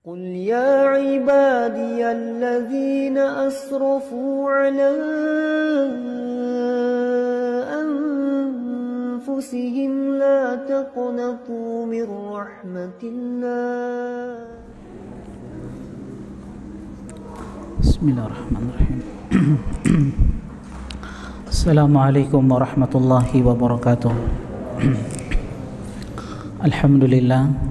قل يا عبادي الذين أسرفوا على أنفسهم لا تقنطوا من رحمة الله. بسم الله الرحمن الرحيم. السلام عليكم ورحمة الله وبركاته. الحمد لله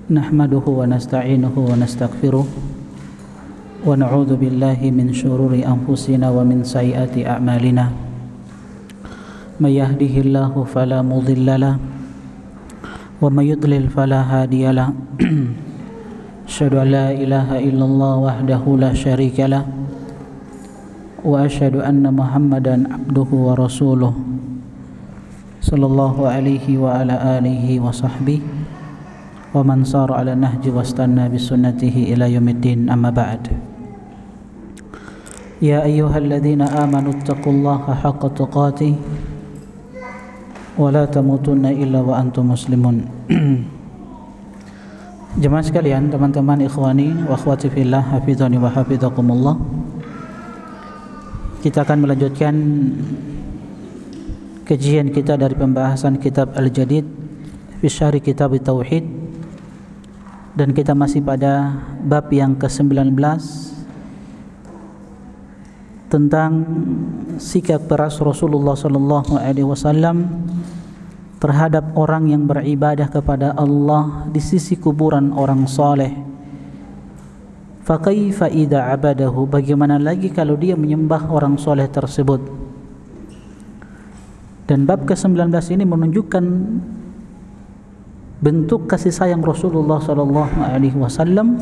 نحمده ونستعينه ونستغفره ونعوذ بالله من شرور أنفسنا ومن سيئات أعمالنا. من يهده الله فلا مضل له ومن يضلل فلا هادي له. أشهد أن لا إله إلا الله وحده لا شريك له وأشهد أن محمدا عبده ورسوله صلى الله عليه وعلى آله وصحبه ومن صار على النهج واستنى بسنته إلى يوم الدين. أما بعد. يا أيها الذين آمنوا اتقوا الله حق تقاته ولا تموتن إلا وأنتم مسلمون. Jemaah sekalian, teman-teman ikhwani wa akhwati fillah, hafizani wa hafizakumullah. Kita akan melanjutkan kajian kita dari pembahasan kitab Al-Jadid fi syarh kitab Tauhid, dan kita masih pada bab yang ke-19 tentang sikap keras Rasulullah sallallahu alaihi wasallam terhadap orang yang beribadah kepada Allah di sisi kuburan orang saleh. Fa kaifa idza abadahu, bagaimana lagi kalau dia menyembah orang saleh tersebut. Dan bab ke-19 ini menunjukkan bentuk kasih sayang Rasulullah sallallahu alaihi wasallam,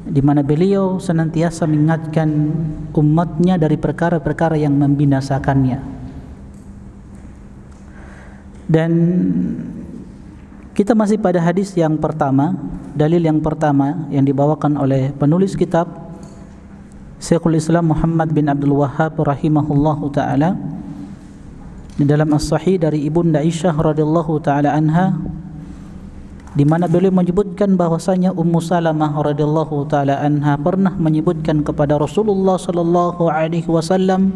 di mana beliau senantiasa mengingatkan umatnya dari perkara-perkara yang membinasakannya. Dan kita masih pada hadis yang pertama, dalil yang pertama yang dibawakan oleh penulis kitab Syekhul Islam Muhammad bin Abdul Wahhab rahimahullahu taala di dalam As-Sahih dari Ibunda Aisyah radhiyallahu taala anha, di mana beliau menyebutkan bahwasanya Ummu Salamah radhiyallahu taala anha pernah menyebutkan kepada Rasulullah sallallahu alaihi wasallam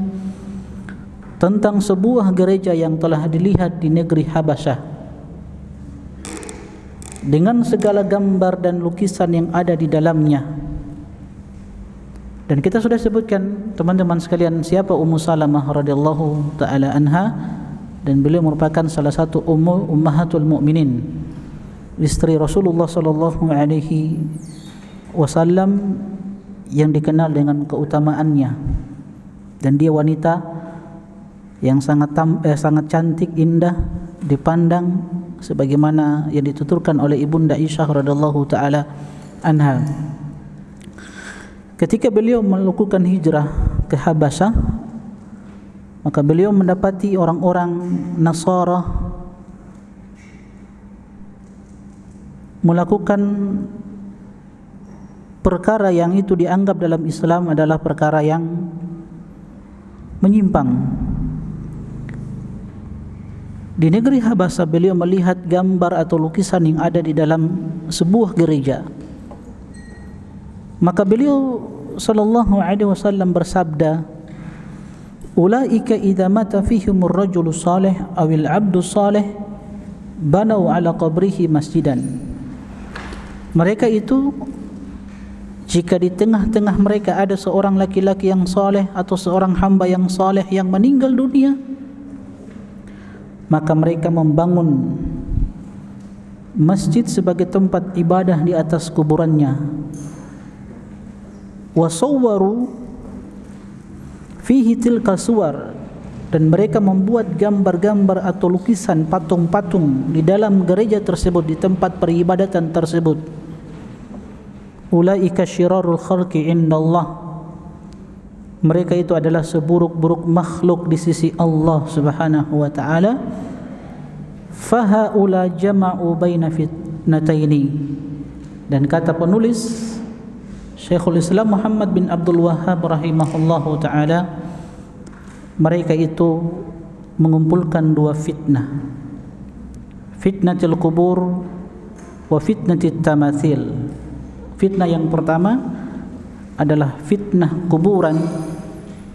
tentang sebuah gereja yang telah dilihat di negeri Habasyah dengan segala gambar dan lukisan yang ada di dalamnya. Dan kita sudah sebutkan teman-teman sekalian siapa Ummu Salamah radhiyallahu taala anha, dan beliau merupakan salah satu ummahatul mukminin, istri Rasulullah sallallahu alaihi wasallam yang dikenal dengan keutamaannya. Dan dia wanita yang sangat cantik, indah dipandang, sebagaimana yang dituturkan oleh Ibunda Aisyah radhiyallahu taala anha. Ketika beliau melakukan hijrah ke Habasyah, maka beliau mendapati orang-orang Nasara melakukan perkara yang itu dianggap dalam Islam adalah perkara yang menyimpang. Di negeri Habasyah beliau melihat gambar atau lukisan yang ada di dalam sebuah gereja. Maka beliau sallallahu alaihi wasallam bersabda, "Ulaika idza mata fihimur rajulu salih awil abdu salih banau ala qabrihi masjidan." Mereka itu, jika di tengah-tengah mereka ada seorang laki-laki yang saleh atau seorang hamba yang saleh yang meninggal dunia, maka mereka membangun masjid sebagai tempat ibadah di atas kuburannya. Wasawwaru fihi tilka suwar, dan mereka membuat gambar-gambar atau lukisan patung-patung di dalam gereja tersebut, di tempat peribadatan tersebut. Ulaika syirarul khalqi indallah, mereka itu adalah seburuk-buruk makhluk di sisi Allah Subhanahu wa taala. Fahaula jama'u baina fitnataini, dan kata penulis Syekhul Islam Muhammad bin Abdul Wahhab rahimahullahu taala, mereka itu mengumpulkan dua fitnah, fitnatul kubur wa fitnatit tamathil. Fitnah yang pertama adalah fitnah kuburan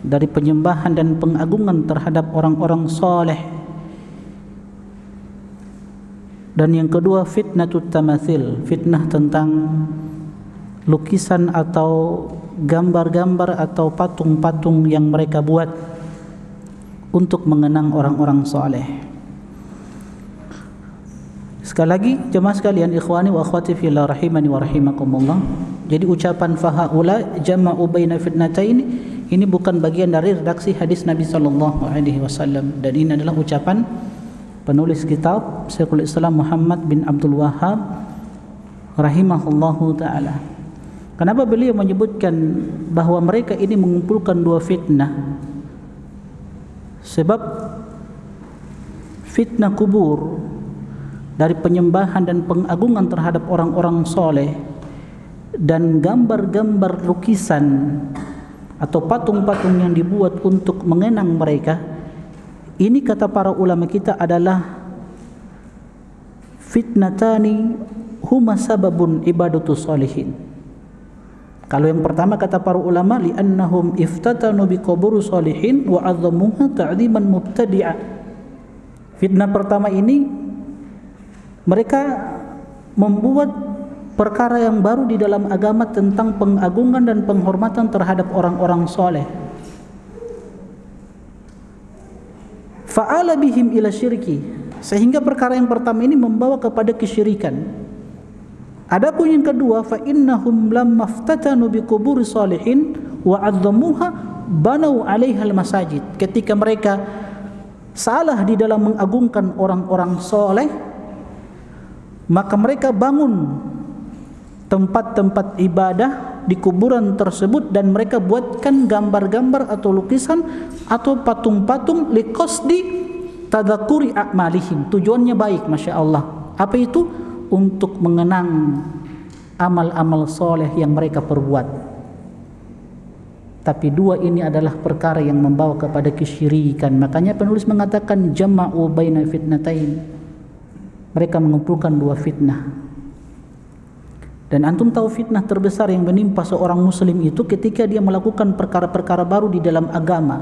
dari penyembahan dan pengagungan terhadap orang-orang saleh. Dan yang kedua fitnatut tamathil, fitnah tentang lukisan atau gambar-gambar atau patung-patung yang mereka buat untuk mengenang orang-orang saleh. Sekali lagi jemaah sekalian, ikhwani wa akhwati fillah rahimani wa rahimakumullah. Jadi ucapan fahaula jama'u baina fitnatain ini bukan bagian dari redaksi hadis Nabi sallallahu alaihi wasallam, dan ini adalah ucapan penulis kitab Syekhul Islam Muhammad bin Abdul Wahhab rahimahullahu taala. Kenapa beliau menyebutkan bahwa mereka ini mengumpulkan dua fitnah? Sebab fitnah kubur dari penyembahan dan pengagungan terhadap orang-orang soleh dan gambar-gambar lukisan atau patung-patung yang dibuat untuk mengenang mereka, ini kata para ulama kita adalah fitnatani huma sababun ibadatus solihin. Kalau yang pertama kata para ulama, li'annahum iftatanu biqubur solihin wa 'azzamuha ta'dhiman mubtadi'a. Fitnah pertama ini mereka membuat perkara yang baru di dalam agama tentang pengagungan dan penghormatan terhadap orang-orang soleh. Fa'ala bihim ila syirki, sehingga perkara yang pertama ini membawa kepada kesyirikan. Adapun yang kedua, fa innahum lamma iftatanu biqubur salihin wa 'azzamuha banau 'alaiha al-masajid. Ketika mereka salah di dalam mengagungkan orang-orang soleh, maka mereka bangun tempat-tempat ibadah di kuburan tersebut dan mereka buatkan gambar-gambar atau lukisan atau patung-patung liqasdi tadzakuri a'malihim. Tujuannya baik, Masya Allah. Apa itu? Untuk mengenang amal-amal soleh yang mereka perbuat. Tapi dua ini adalah perkara yang membawa kepada kesyirikan. Makanya penulis mengatakan jama'u baina fitnatain. Mereka mengumpulkan dua fitnah. Dan antum tahu fitnah terbesar yang menimpa seorang muslim itu ketika dia melakukan perkara-perkara baru di dalam agama.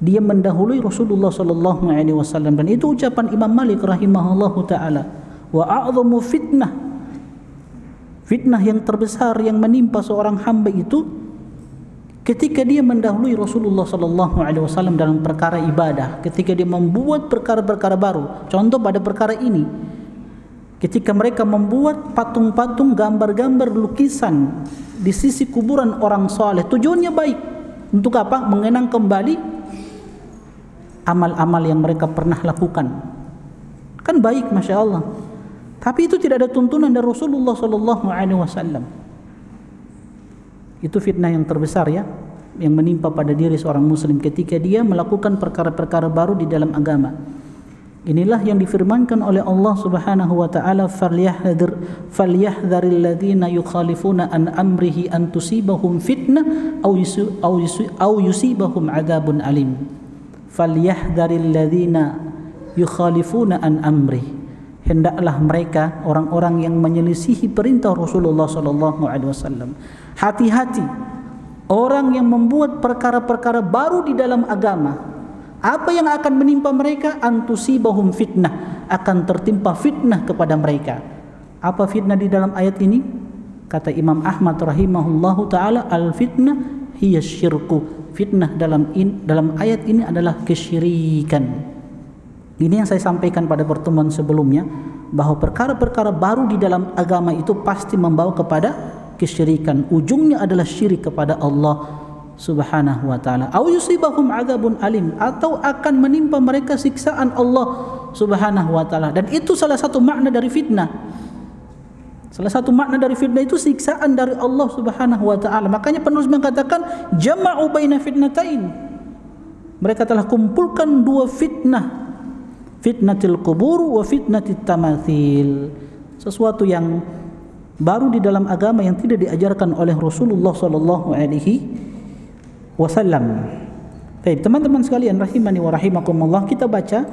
Dia mendahului Rasulullah sallallahu alaihi wasallam, dan itu ucapan Imam Malik rahimahullahu taala. Wa a'dhamu fitnah, fitnah yang terbesar yang menimpa seorang hamba itu ketika dia mendahului Rasulullah sallallahu alaihi wasallam dalam perkara ibadah, ketika dia membuat perkara-perkara baru. Contoh pada perkara ini, ketika mereka membuat patung-patung, gambar-gambar, lukisan di sisi kuburan orang saleh. Tujuannya baik. Untuk apa? Mengenang kembali amal-amal yang mereka pernah lakukan. Kan baik, Masya Allah. Tapi itu tidak ada tuntunan dari Rasulullah sallallahu alaihi wasallam. Itu fitnah yang terbesar ya, yang menimpa pada diri seorang muslim ketika dia melakukan perkara-perkara baru di dalam agama. Inilah yang difirmankan oleh Allah Subhanahu wa taala, falyahdharil ladzina yukhalifuna an amrihi an tusibahum fitnah aw yusibahum adzabun alim. Falyahdharil ladzina yukhalifuna an amrihi, hendaklah mereka orang-orang yang menyelisihi perintah Rasulullah sallallahu alaihi wasallam. Hati-hati orang yang membuat perkara-perkara baru di dalam agama. Apa yang akan menimpa mereka? Antusibahum fitnah, akan tertimpa fitnah kepada mereka. Apa fitnah di dalam ayat ini? Kata Imam Ahmad rahimahullahu taala, al fitnah hiya syirku. Fitnah dalam ayat ini adalah kesyirikan. Ini yang saya sampaikan pada pertemuan sebelumnya, bahwa perkara-perkara baru di dalam agama itu pasti membawa kepada kesyirikan. Ujungnya adalah syirik kepada Allah Subhanahu wa taala. Au yusibahum adzabun alim, atau akan menimpa mereka siksaan Allah Subhanahu wa taala. Dan itu salah satu makna dari fitnah. Salah satu makna dari fitnah itu siksaan dari Allah Subhanahu wa taala. Makanya penulis mengatakan jama'u baina fitnatain. Mereka telah kumpulkan dua fitnah, fitnatil kubur wa fitnatit tamathil. Sesuatu yang baru di dalam agama yang tidak diajarkan oleh Rasulullah sallallahu alaihi wasallam. Baik, teman-teman sekalian rahimani wa rahimakumullah, kita baca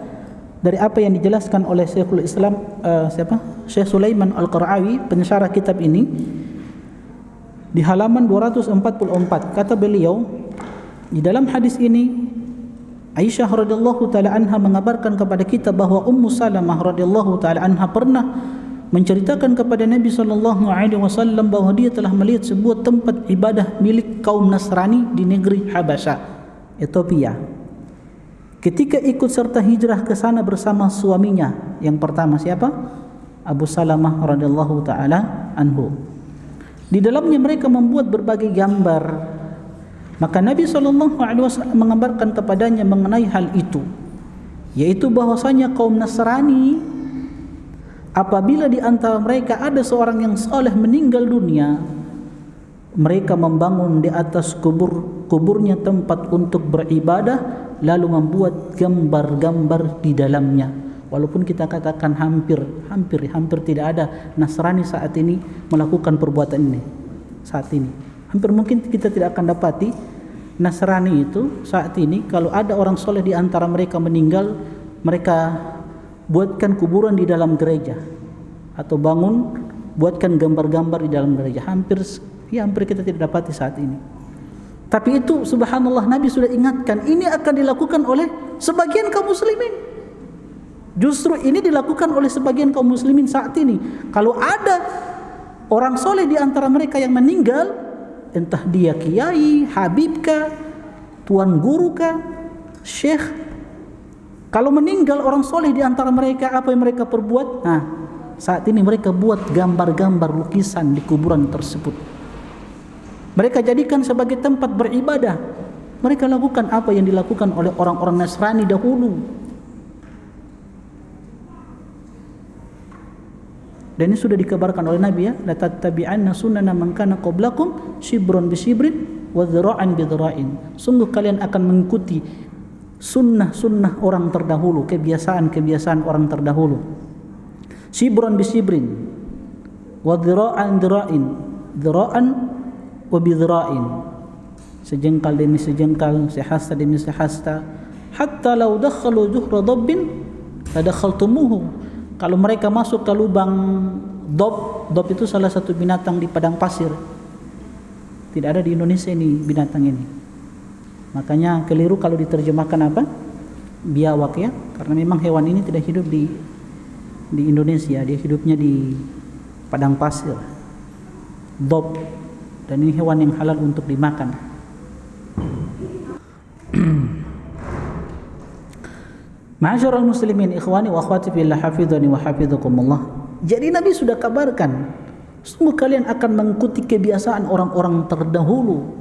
dari apa yang dijelaskan oleh Syekhul Islam Syekh Sulaiman Al-Qara'awi, pensyarah kitab ini, di halaman 244, kata beliau, di dalam hadis ini Aisyah radhiyallahu taala anha mengabarkan kepada kita bahwa Ummu Salamah radhiyallahu taala anha pernah menceritakan kepada Nabi sallallahu alaihi wasallam bahwa dia telah melihat sebuah tempat ibadah milik kaum Nasrani di negeri Habasyah, Ethiopia. Ketika ikut serta hijrah ke sana bersama suaminya yang pertama, siapa? Abu Salamah radhiyallahu taala anhu. Di dalamnya mereka membuat berbagai gambar. Maka Nabi SAW mengabarkan kepadanya mengenai hal itu, yaitu bahwasanya kaum Nasrani, apabila di antara mereka ada seorang yang saleh meninggal dunia, mereka membangun di atas kuburnya tempat untuk beribadah, lalu membuat gambar-gambar di dalamnya. Walaupun kita katakan hampir tidak ada Nasrani saat ini melakukan perbuatan ini. Saat ini hampir mungkin kita tidak akan dapati Nasrani itu saat ini, kalau ada orang soleh di antara mereka meninggal, mereka buatkan kuburan di dalam gereja atau buatkan gambar-gambar di dalam gereja. Hampir kita tidak dapati saat ini. Tapi itu subhanallah, Nabi sudah ingatkan ini akan dilakukan oleh sebagian kaum muslimin. Justru ini dilakukan oleh sebagian kaum muslimin saat ini. Kalau ada orang soleh di antara mereka yang meninggal, entah dia kiai, habibkah, tuan gurukah, syekh, kalau meninggal orang soleh di antara mereka, apa yang mereka perbuat? Nah, saat ini mereka buat gambar-gambar lukisan di kuburan tersebut. Mereka jadikan sebagai tempat beribadah. Mereka lakukan apa yang dilakukan oleh orang-orang Nasrani dahulu. Dan ini sudah dikabarkan oleh Nabi, ya, la tattabi'anna sunana man kana qablakum shibran bi shibrin wa dhira'an bi dhira'in. Sungguh kalian akan mengikuti sunnah orang terdahulu, kebiasaan orang terdahulu. Shibran bi shibrin wa dhira'an dhira'in, dhira'an wa bi dhira'in. Sejengkal demi sejengkal, sehasta demi sehasta, hatta law dakhalu juhra dabbin la dakhaltumuhu. Kalau mereka masuk ke lubang dob itu salah satu binatang di padang pasir. Tidak ada di Indonesia ini binatang ini. Makanya keliru kalau diterjemahkan apa? Biawak, ya. Karena memang hewan ini tidak hidup di Indonesia, dia hidupnya di padang pasir. Dob, dan ini hewan yang halal untuk dimakan. Ma'asyiral muslimin, ikhwani wa akhwati fillah, hafizani wa hafizakumullah. Jadi Nabi sudah kabarkan, sungguh kalian akan mengikuti kebiasaan orang-orang terdahulu.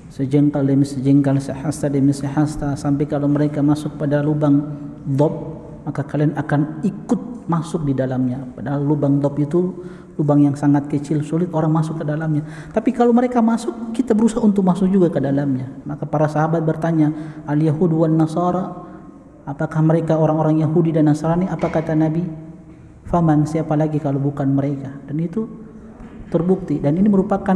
Sejengkal demi sejengkal, sehasta demi sehasta, sampai kalau mereka masuk pada lubang dob, maka kalian akan ikut masuk di dalamnya. Padahal lubang dob itu lubang yang sangat kecil, sulit orang masuk ke dalamnya. Tapi kalau mereka masuk, kita berusaha untuk masuk juga ke dalamnya. Maka para sahabat bertanya, al-Yahud wan Nasara, apakah mereka orang-orang Yahudi dan Nasrani? Apa kata Nabi? Faman, siapa lagi kalau bukan mereka? Dan itu terbukti, dan ini merupakan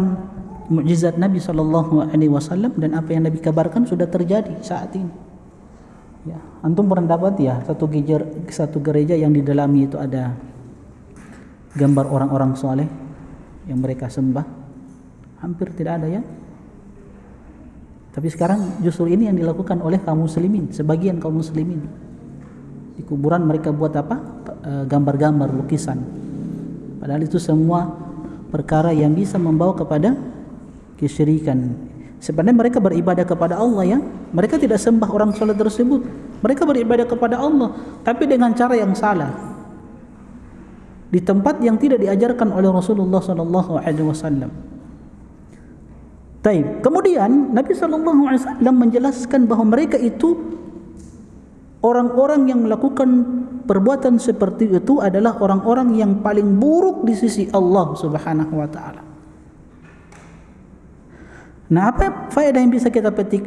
mukjizat Nabi SAW, dan apa yang Nabi kabarkan sudah terjadi saat ini. Ya, antum pernah dapat ya satu gereja yang di dalamnya itu ada gambar orang-orang soleh yang mereka sembah? Hampir tidak ada, ya. Tapi sekarang justru ini yang dilakukan oleh kaum muslimin, sebagian kaum muslimin. Di kuburan mereka buat apa? Gambar-gambar, lukisan. Padahal itu semua perkara yang bisa membawa kepada kesyirikan. Sebenarnya mereka beribadah kepada Allah, ya. Mereka tidak sembah orang soleh tersebut. Mereka beribadah kepada Allah, tapi dengan cara yang salah. Di tempat yang tidak diajarkan oleh Rasulullah SAW. Taib. Kemudian Nabi SAW menjelaskan bahwa mereka itu orang-orang yang melakukan perbuatan seperti itu adalah orang-orang yang paling buruk di sisi Allah Subhanahu wa taala. Nah, apa faedah yang bisa kita petik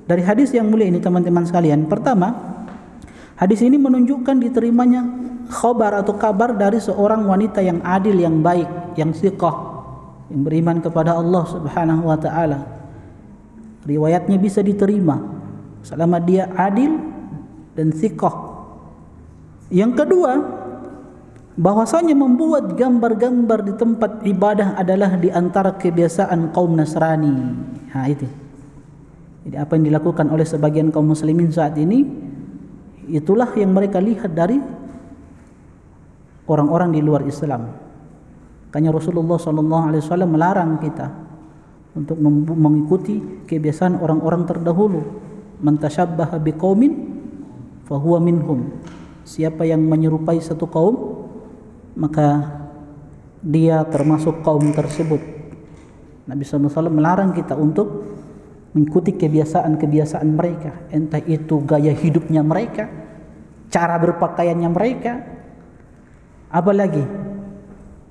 dari hadis yang mulia ini, teman-teman sekalian? Pertama, hadis ini menunjukkan diterimanya khabar atau kabar dari seorang wanita yang adil, yang baik, yang thiqah, yang beriman kepada Allah Subhanahu wa taala. Riwayatnya bisa diterima selama dia adil dan thiqah. Yang kedua, bahwasanya membuat gambar-gambar di tempat ibadah adalah di antara kebiasaan kaum Nasrani. Itu. Jadi apa yang dilakukan oleh sebagian kaum muslimin saat ini, itulah yang mereka lihat dari orang-orang di luar Islam. Makanya Rasulullah SAW melarang kita untuk mengikuti kebiasaan orang-orang terdahulu. Man tashabbaha biqaumin fahuwa minhum. Siapa yang menyerupai satu kaum, maka dia termasuk kaum tersebut. Nabi SAW melarang kita untuk mengikuti kebiasaan-kebiasaan mereka, entah itu gaya hidupnya mereka, cara berpakaiannya mereka, apalagi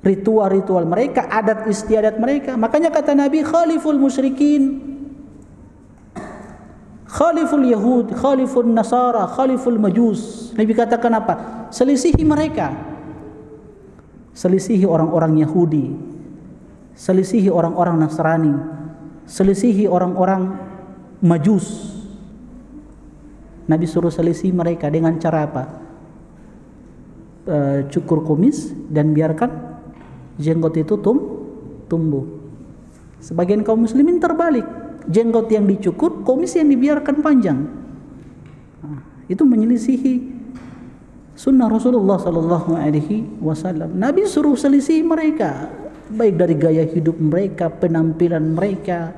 ritual-ritual mereka, adat istiadat mereka. Makanya kata Nabi, khaliful musyrikin, khaliful yahud, khaliful nasara, khaliful majus. Nabi katakan apa? Selisihi mereka. Selisihi orang-orang Yahudi, selisihi orang-orang Nasrani, selisihi orang-orang Majus. Nabi suruh selisihi mereka dengan cara apa? Cukur kumis dan biarkan jenggot itu tumbuh. Sebagian kaum muslimin terbalik, jenggot yang dicukur, kumis yang dibiarkan panjang. Itu menyelisihi sunnah Rasulullah SAW. Nabi suruh selisih mereka, baik dari gaya hidup mereka, penampilan mereka,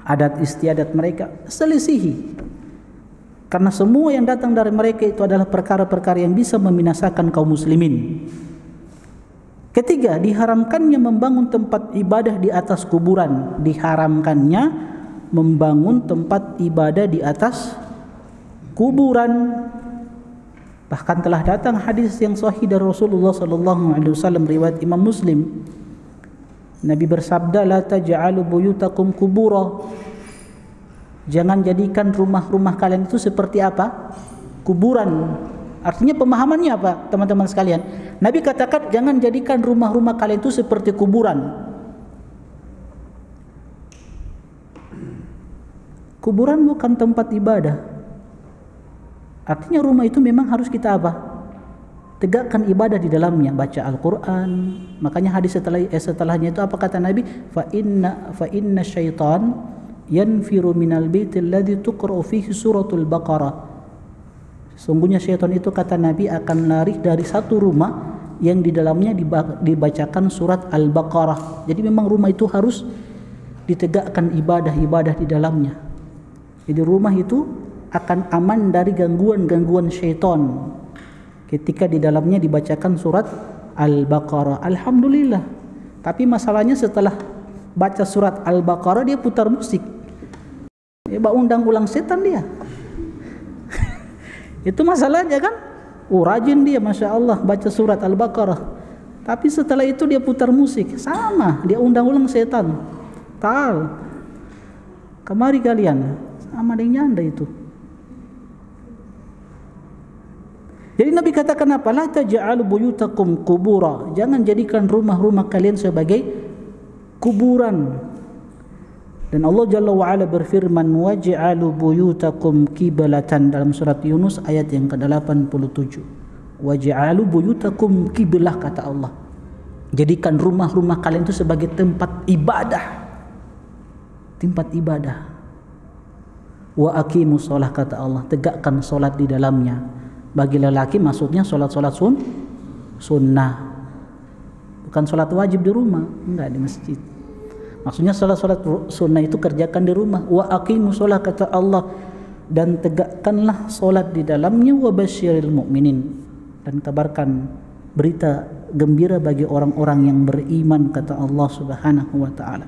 adat istiadat mereka, selisihi. Karena semua yang datang dari mereka itu adalah perkara-perkara yang bisa membinasakan kaum muslimin. Ketiga, diharamkannya membangun tempat ibadah di atas kuburan. Diharamkannya membangun tempat ibadah di atas kuburan. Bahkan telah datang hadis yang sahih dari Rasulullah SAW riwayat Imam Muslim. Nabi bersabda, la taj'alu buyutakum qubura. Jangan jadikan rumah-rumah kalian itu seperti apa? Kuburan. Artinya pemahamannya apa, teman-teman sekalian? Nabi katakan jangan jadikan rumah-rumah kalian itu seperti kuburan. Kuburan bukan tempat ibadah. Artinya rumah itu memang harus kita apa? Tegakkan ibadah di dalamnya, baca Al-Quran. Makanya hadis setelahnya itu apa kata Nabi? Fa inna syaitan yanfiru minal baitil ladzi tuqra'u fihi suratul Baqarah. Sungguhnya syaitan itu kata Nabi akan lari dari satu rumah yang di dalamnya dibacakan surat Al-Baqarah. Jadi memang rumah itu harus ditegakkan ibadah-ibadah di dalamnya. Jadi rumah itu akan aman dari gangguan-gangguan syaitan ketika di dalamnya dibacakan surat Al-Baqarah. Alhamdulillah. Tapi masalahnya setelah baca surat Al-Baqarah dia putar musik. Dia undang ulang setan dia. Itu masalahnya kan? Rajin dia, Masya Allah, baca surat Al-Baqarah. Tapi setelah itu dia putar musik. Sama, dia undang ulang setan. Kemari kalian. Sama dengan Anda itu. Jadi Nabi katakan apa? La taj'alu buyutakum qubura. Jangan jadikan rumah-rumah kalian sebagai kuburan. Dan Allah Jalla wa Ala berfirman, waj'alu buyutakum qiblatan dalam surat Yunus ayat yang ke-87. Waj'alu buyutakum qiblah kata Allah. Jadikan rumah-rumah kalian itu sebagai tempat ibadah. Tempat ibadah. Wa aqimus shalah kata Allah, tegakkan salat di dalamnya. Bagi lelaki maksudnya solat-solat sunnah, bukan solat wajib di rumah, enggak di masjid. Maksudnya solat-solat sunnah itu kerjakan di rumah. Wa aqimus shalah kata Allah, dan tegakkanlah solat di dalamnya. Wa basyiril mu'minin, dan kabarkan berita gembira bagi orang-orang yang beriman kata Allah Subhanahu wa taala.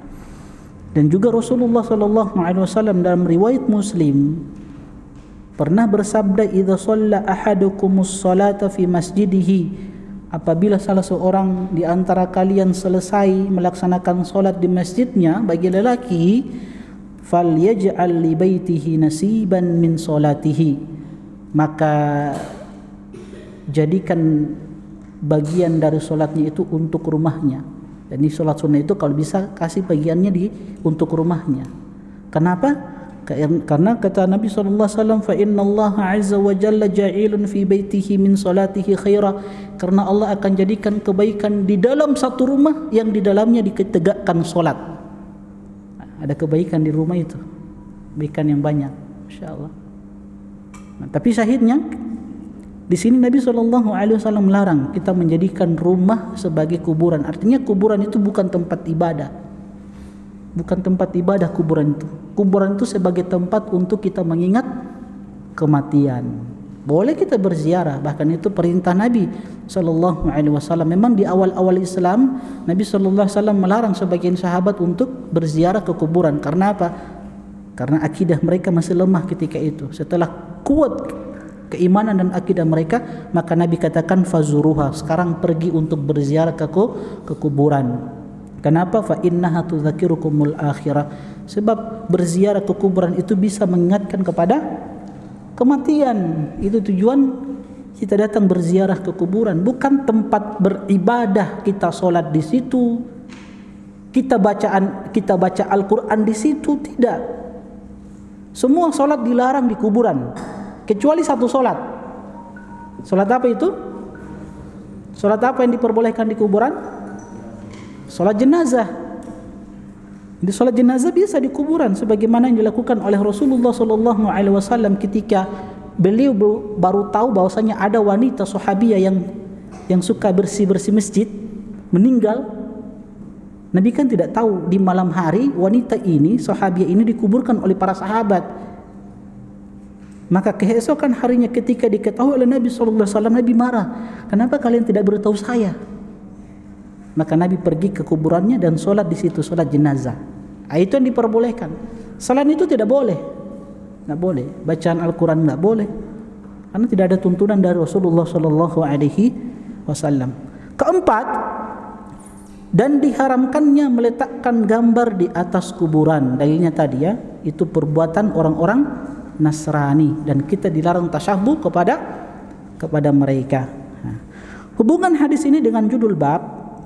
Dan juga Rasulullah SAW dalam riwayat Muslim pernah bersabda, idza shalla ahadukumus salata fi masjidihi, apabila salah seorang di antara kalian selesai melaksanakan salat di masjidnya, bagi lelaki, falyaj'al li baitihi nasiban min salatihi, maka jadikan bagian dari salatnya itu untuk rumahnya. Dan ini salat sunnah itu kalau bisa kasih bagiannya untuk rumahnya. Kenapa? Karena kata Nabi SAW, fa inna Allah azza wa jalla ja'ilun fi baitihi min salatihi khaira, karena Allah akan jadikan kebaikan di dalam satu rumah yang di dalamnya ditegakkan solat. Ada kebaikan di rumah itu, kebaikan yang banyak, insyaallah. Nah, tapi syahidnya di sini Nabi SAW melarang kita menjadikan rumah sebagai kuburan. Artinya kuburan itu bukan tempat ibadah. Bukan tempat ibadah kuburan itu. Kuburan itu sebagai tempat untuk kita mengingat kematian. Boleh kita berziarah, bahkan itu perintah Nabi SAW. Memang di awal-awal Islam Nabi SAW melarang sebagian sahabat untuk berziarah ke kuburan. Karena apa? Karena akidah mereka masih lemah ketika itu. Setelah kuat keimanan dan akidah mereka, maka Nabi katakan fazuruha, sekarang pergi untuk berziarah ke kuburan. Kenapa? Fa innaha tudzakirukumul akhirah. Sebab berziarah ke kuburan itu bisa mengingatkan kepada kematian. Itu tujuan kita datang berziarah ke kuburan, bukan tempat beribadah. Kita solat di situ, kita baca Al-Quran di situ, tidak. Semua solat dilarang di kuburan, kecuali satu solat. Solat apa itu? Solat apa yang diperbolehkan di kuburan? Solat jenazah. Di solat jenazah biasa di kuburan, sebagaimana yang dilakukan oleh Rasulullah SAW ketika beliau baru tahu bahwasanya ada wanita sahabiah yang suka bersih-bersih masjid meninggal. Nabi kan tidak tahu di malam hari wanita ini, sahabiah ini dikuburkan oleh para sahabat. Maka keesokan harinya ketika diketahui oleh Nabi SAW, Nabi marah. Kenapa kalian tidak beritahu saya? Maka Nabi pergi ke kuburannya dan sholat di situ, sholat jenazah. Itu yang diperbolehkan. Selain itu tidak boleh. Tidak boleh. Bacaan Al-Quran tidak boleh. Karena tidak ada tuntunan dari Rasulullah SAW. Keempat, dan diharamkannya meletakkan gambar di atas kuburan. Dalilnya tadi ya, itu perbuatan orang-orang Nasrani, dan kita dilarang tasyabbuh kepada mereka. Hubungan hadis ini dengan judul bab,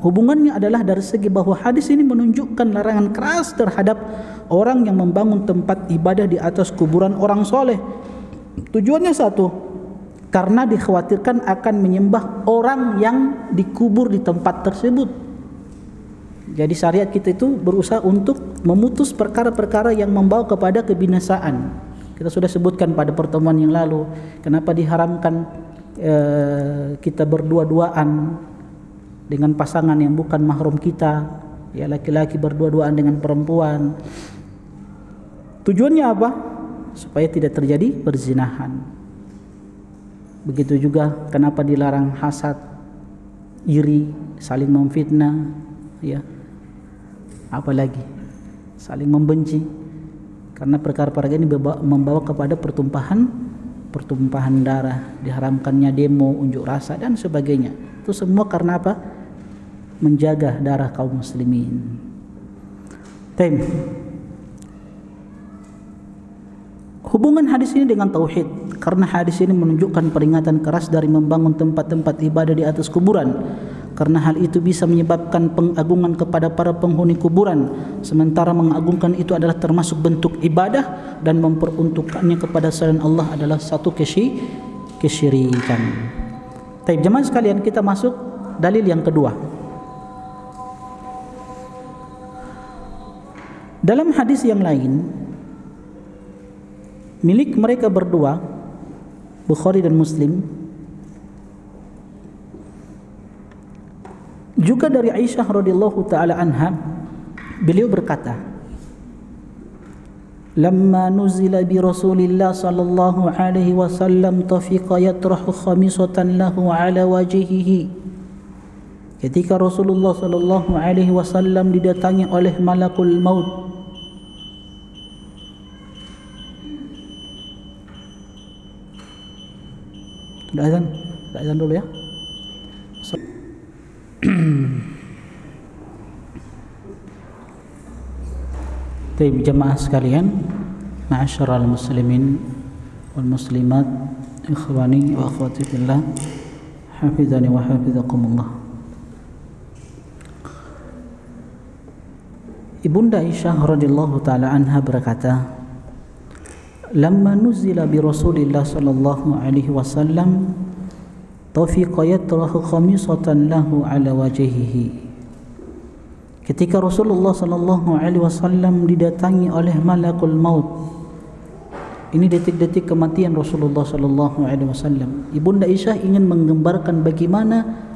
hubungannya adalah dari segi bahwa hadis ini menunjukkan larangan keras terhadap orang yang membangun tempat ibadah di atas kuburan orang soleh. Tujuannya satu, karena dikhawatirkan akan menyembah orang yang dikubur di tempat tersebut. Jadi syariat kita itu berusaha untuk memutus perkara-perkara yang membawa kepada kebinasaan. Kita sudah sebutkan pada pertemuan yang lalu, kenapa diharamkan kita berdua-duaan dengan pasangan yang bukan mahram kita, ya, laki-laki berdua-duaan dengan perempuan. Tujuannya apa? Supaya tidak terjadi perzinahan. Begitu juga kenapa dilarang hasad, iri, saling memfitnah, ya, apalagi saling membenci. Karena perkara-perkara ini membawa kepada pertumpahan darah, diharamkannya demo, unjuk rasa dan sebagainya. Itu semua karena apa? Menjaga darah kaum muslimin. Hubungan hadis ini dengan tauhid, karena hadis ini menunjukkan peringatan keras dari membangun tempat-tempat ibadah di atas kuburan. Karena hal itu bisa menyebabkan pengagungan kepada para penghuni kuburan, sementara mengagungkan itu adalah termasuk bentuk ibadah, dan memperuntukkannya kepada selain Allah adalah satu kesyirikan. Baik, jemaah sekalian, kita masuk dalil yang kedua. Dalam hadis yang lain, milik mereka berdua, Bukhari dan Muslim, juga dari Aisyah radhiyallahu taala anha, beliau berkata, "Lamma nuzila bi Rasulillah sallallahu alaihi wasallam tafiqa yatrahu khamisatan lahu ala wajhihi." Ketika Rasulullah sallallahu alaihi wasallam didatangi oleh malakul maut, sudah azan dulu ya. Baik, jemaah sekalian, ma'asyiral muslimin wal muslimat, ikhwani wa akhwati fillah, hafizani wa hafizakumullah. Ibunda Aisyah radhiyallahu taala anha berkata, lamma nuzila bi Rasulillah sallallahu alaihi wasallam tafiqa yatrahu khamisatan lahu ala wajhihi. Ketika Rasulullah sallallahu alaihi wasallam didatangi oleh malakul maut. Ini detik-detik kematian Rasulullah sallallahu alaihi wasallam. Ibunda Aisyah ingin menggambarkan bagaimana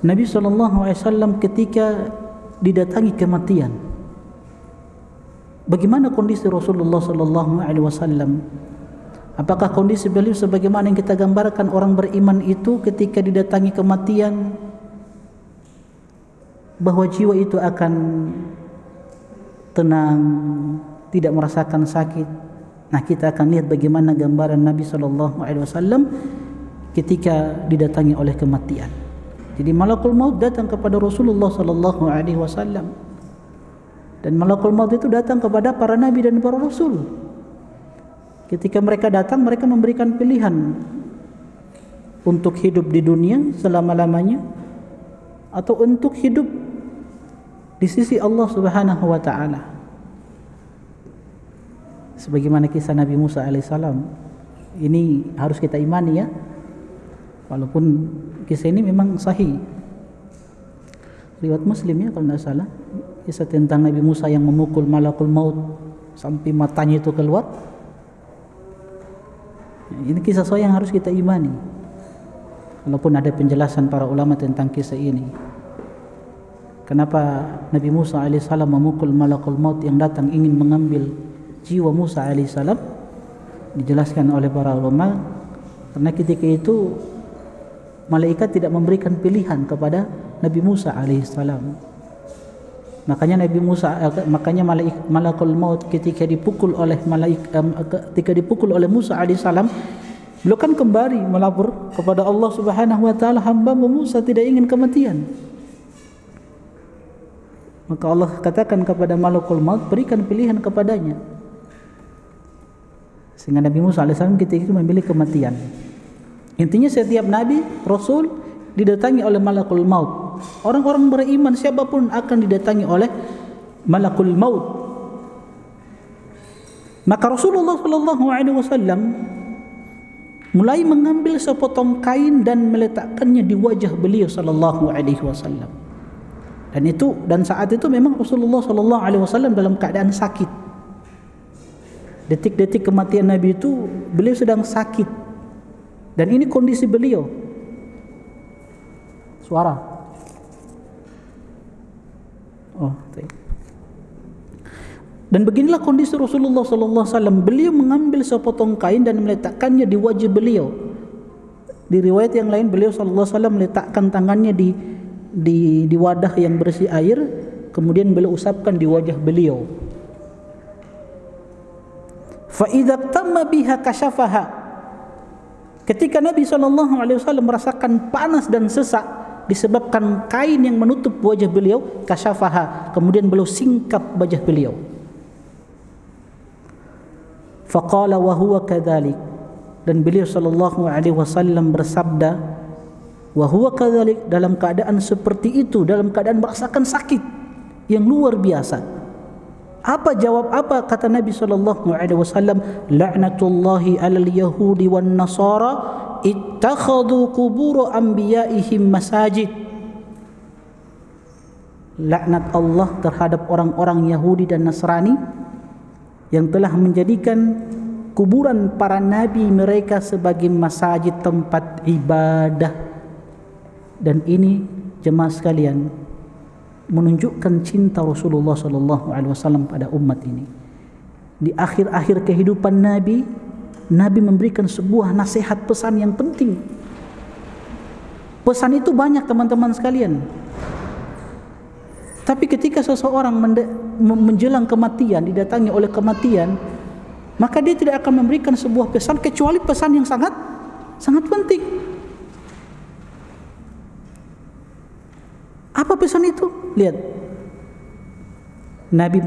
Nabi sallallahu alaihi wasallam ketika didatangi kematian. Bagaimana kondisi Rasulullah sallallahu alaihi wasallam? Apakah kondisi beliau sebagaimana yang kita gambarkan orang beriman itu ketika didatangi kematian, bahwa jiwa itu akan tenang, tidak merasakan sakit? Nah, kita akan lihat bagaimana gambaran Nabi sallallahu alaihi wasallam ketika didatangi oleh kematian. Jadi malakul maut datang kepada Rasulullah sallallahu alaihi wasallam. Dan malakul maut itu datang kepada para nabi dan para rasul. Ketika mereka datang, mereka memberikan pilihan untuk hidup di dunia selama-lamanya atau untuk hidup di sisi Allah Subhanahu wa taala. Sebagaimana kisah Nabi Musa alaihissalam. Ini harus kita imani ya. Walaupun kisah ini memang sahih. Riwayat Muslim ya kalau tidak salah. Kisah tentang Nabi Musa yang memukul malakul maut sampai matanya itu keluar. Ini kisah sahih yang harus kita imani. Walaupun ada penjelasan para ulama tentang kisah ini. Kenapa Nabi Musa alaihissalam memukul malakul maut yang datang ingin mengambil jiwa Musa alaihissalam? Dijelaskan oleh para ulama karena ketika itu malaikat tidak memberikan pilihan kepada Nabi Musa alaihissalam. Makanya malakul maut ketika dipukul oleh Musa alaihissalam, beliau kan kembali melapor kepada Allah Subhanahu wa taala, hamba-Mu Musa tidak ingin kematian. Maka Allah katakan kepada malakul maut, berikan pilihan kepadanya. Sehingga Nabi Musa alaihissalam ketika itu memilih kematian. Intinya setiap nabi, rasul didatangi oleh malakul maut. Orang-orang beriman siapapun akan didatangi oleh malakul maut. Maka Rasulullah sallallahu alaihi wasallam mulai mengambil sepotong kain dan meletakkannya di wajah beliau sallallahu alaihi wasallam. Dan saat itu memang Rasulullah sallallahu alaihi wasallam dalam keadaan sakit. Detik-detik kematian Nabi itu beliau sedang sakit. Dan ini kondisi beliau. Suara. Oh, dan beginilah kondisi Rasulullah sallallahu alaihi wasallam. Beliau mengambil sepotong kain dan meletakkannya di wajah beliau. Di riwayat yang lain beliau sallallahu alaihi wasallam meletakkan tangannya di wadah yang berisi air, kemudian beliau usapkan di wajah beliau. Fa idza tamma biha kashafaha. Ketika Nabi sallallahu alaihi wasallam merasakan panas dan sesak disebabkan kain yang menutup wajah beliau, kashafaha, kemudian beliau singkap wajah beliau. Faqala wa huwa kadzalik, dan beliau sallallahu alaihi wasallam bersabda, wa huwa kadzalik, dalam keadaan seperti itu, dalam keadaan merasakan sakit yang luar biasa. Apa kata Nabi sallallahu alaihi wasallam? La'natullahi 'alal yahudi wan nasara ittakhadhu qubur anbiya'ihim masajid. Laknat Allah terhadap orang-orang Yahudi dan Nasrani yang telah menjadikan kuburan para nabi mereka sebagai masjid, tempat ibadah. Dan ini jemaah sekalian menunjukkan cinta Rasulullah sallallahu alaihi wasallam pada umat ini. Di akhir-akhir kehidupan Nabi memberikan sebuah nasihat, pesan yang penting. Pesan itu banyak teman-teman sekalian. Tapi ketika seseorang menjelang kematian, didatangi oleh kematian, maka dia tidak akan memberikan sebuah pesan kecuali pesan yang sangat penting. Apa pesan itu? Lihat. Nabi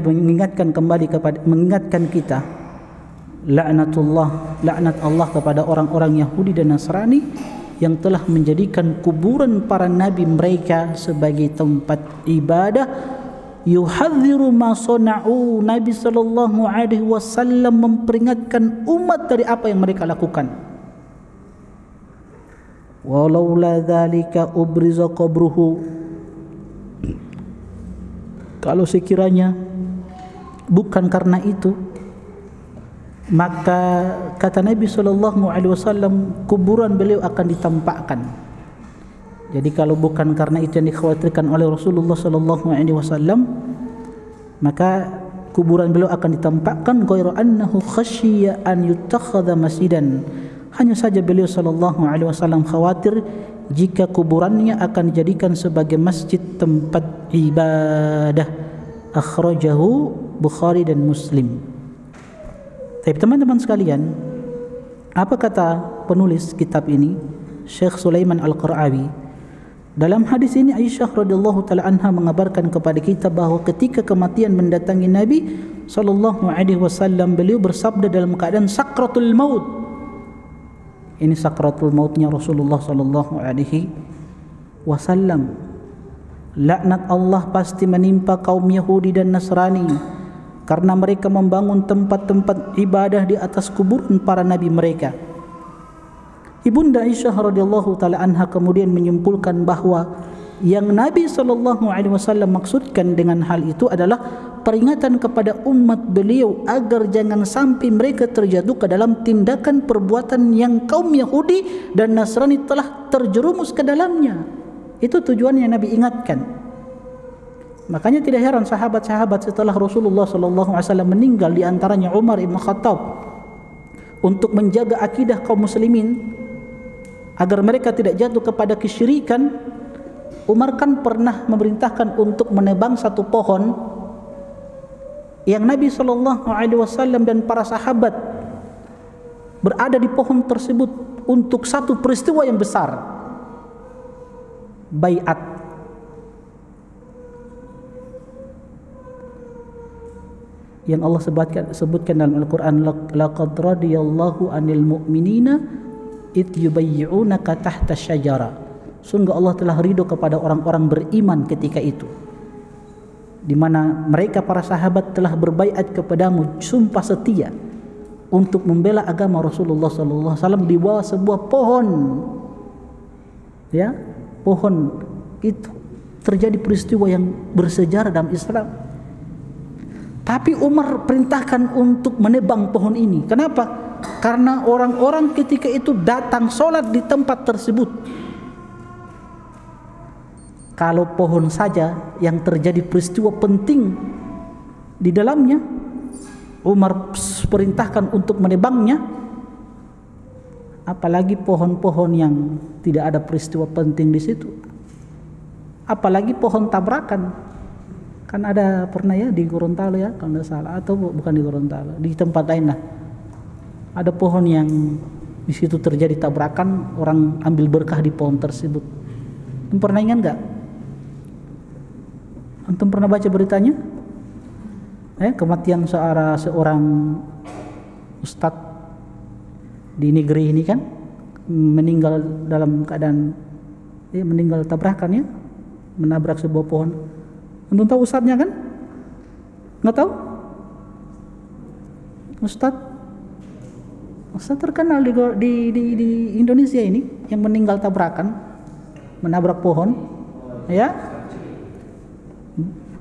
mengingatkan kita, laknat Allah kepada orang-orang Yahudi dan Nasrani yang telah menjadikan kuburan para nabi mereka sebagai tempat ibadah, yuhadziru ma sana'u. Nabi sallallahu alaihi wasallam memperingatkan umat dari apa yang mereka lakukan. Walaula dzalika ubriza qabruhu. Kalau sekiranya bukan karena itu, maka kata Nabi sallallahu alaihi wasallam, kuburan beliau akan ditampakkan. Jadi kalau bukan karena itu yang dikhawatirkan oleh Rasulullah sallallahu alaihi wasallam, maka kuburan beliau akan ditampakkan. Ghairu annahu khasyiya an yuttakhadha masjidan. Hanya saja beliau sallallahu alaihi wasallam khawatir jika kuburannya akan dijadikan sebagai masjid tempat ibadah. Akhrajahu Bukhari dan Muslim. Tapi teman-teman sekalian, apa kata penulis kitab ini, Syekh Sulaiman Al-Qarawi? Dalam hadis ini Aisyah radhiyallahu taala anha mengabarkan kepada kita bahawa ketika kematian mendatangi Nabi sallallahu alaihi wasallam, beliau bersabda dalam keadaan sakratul maut. Ini sakratul mautnya Rasulullah sallallahu alaihi wasallam. Laknat Allah pasti menimpa kaum Yahudi dan Nasrani karena mereka membangun tempat-tempat ibadah di atas kuburan para nabi mereka. Ibunda Aisyah radhiyallahu taala anha kemudian menyimpulkan bahawa yang Nabi sallallahu alaihi wasallam maksudkan dengan hal itu adalah peringatan kepada umat beliau agar jangan sampai mereka terjatuh ke dalam tindakan perbuatan yang kaum Yahudi dan Nasrani telah terjerumus ke dalamnya. Itu tujuannya Nabi ingatkan. Makanya tidak heran sahabat-sahabat setelah Rasulullah sallallahu alaihi wasallam meninggal, di antaranya Umar Ibn Khattab, untuk menjaga akidah kaum muslimin agar mereka tidak jatuh kepada kesyirikan, Umar kan pernah memerintahkan untuk menebang satu pohon yang Nabi sallallahu alaihi wasallam dan para sahabat berada di pohon tersebut untuk satu peristiwa yang besar, baiat. Yang Allah sebutkan dalam Al-Quran, laqad radiyallahu 'anil mu'minina id yubayyi'unaka tahta syajara. Sungguh Allah telah ridho kepada orang-orang beriman ketika itu, di mana mereka para sahabat telah berbaiat kepadamu sumpah setia untuk membela agama Rasulullah sallallahu alaihi wasallam di bawah sebuah pohon. Ya, pohon itu terjadi peristiwa yang bersejarah dalam Islam. Tapi Umar perintahkan untuk menebang pohon ini. Kenapa? Karena orang-orang ketika itu datang sholat di tempat tersebut. Kalau pohon saja yang terjadi peristiwa penting di dalamnya, Umar perintahkan untuk menebangnya, apalagi pohon-pohon yang tidak ada peristiwa penting di situ, apalagi pohon tabrakan. Kan ada pernah ya di Gorontalo ya, kalau tidak salah, atau bukan di Gorontalo, di tempat lain lah, ada pohon yang di situ terjadi tabrakan, orang ambil berkah di pohon tersebut. Antum pernah ingat nggak? Antum pernah baca beritanya? Kematian seorang ustadz di negeri ini kan, meninggal dalam keadaan meninggal tabrakan ya, menabrak sebuah pohon. Antum tahu ustadznya kan? Nggak tahu? Ustadz terkenal di Indonesia ini yang meninggal tabrakan, menabrak pohon, ya.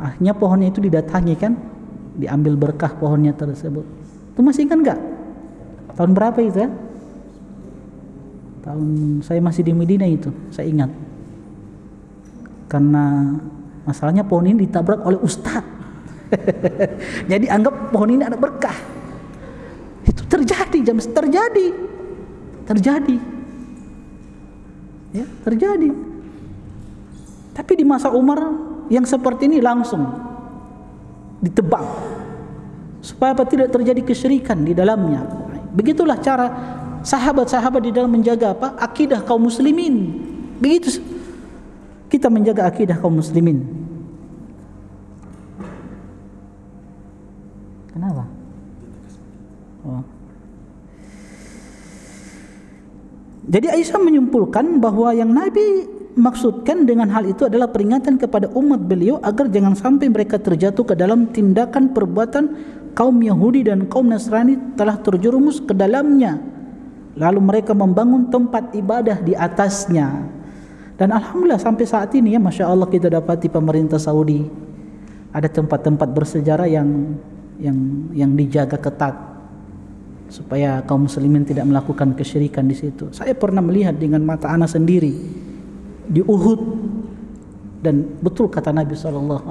Akhirnya pohonnya itu didatangi kan, diambil berkah pohonnya tersebut. Itu masih ingat nggak? Tahun berapa itu ya? Tahun saya masih di Medina itu, saya ingat. Karena masalahnya pohon ini ditabrak oleh ustadz. Jadi anggap pohon ini ada berkah. Itu terjadi, terjadi. Ya, terjadi. Tapi di masa Umar yang seperti ini langsung ditebang supaya tidak terjadi kesyirikan di dalamnya. Begitulah cara sahabat-sahabat di dalam menjaga akidah kaum muslimin. Begitu kita menjaga akidah kaum muslimin. Kenapa? Jadi Aisyah menyimpulkan bahwa yang Nabi maksudkan dengan hal itu adalah peringatan kepada umat beliau agar jangan sampai mereka terjatuh ke dalam tindakan perbuatan kaum Yahudi dan kaum Nasrani telah terjerumus ke dalamnya, lalu mereka membangun tempat ibadah di atasnya. Dan alhamdulillah sampai saat ini ya, Masya Allah, kita dapati pemerintah Saudi ada tempat-tempat bersejarah yang dijaga ketat supaya kaum muslimin tidak melakukan kesyirikan di situ. Saya pernah melihat dengan mata ana sendiri di Uhud, dan betul kata Nabi SAW,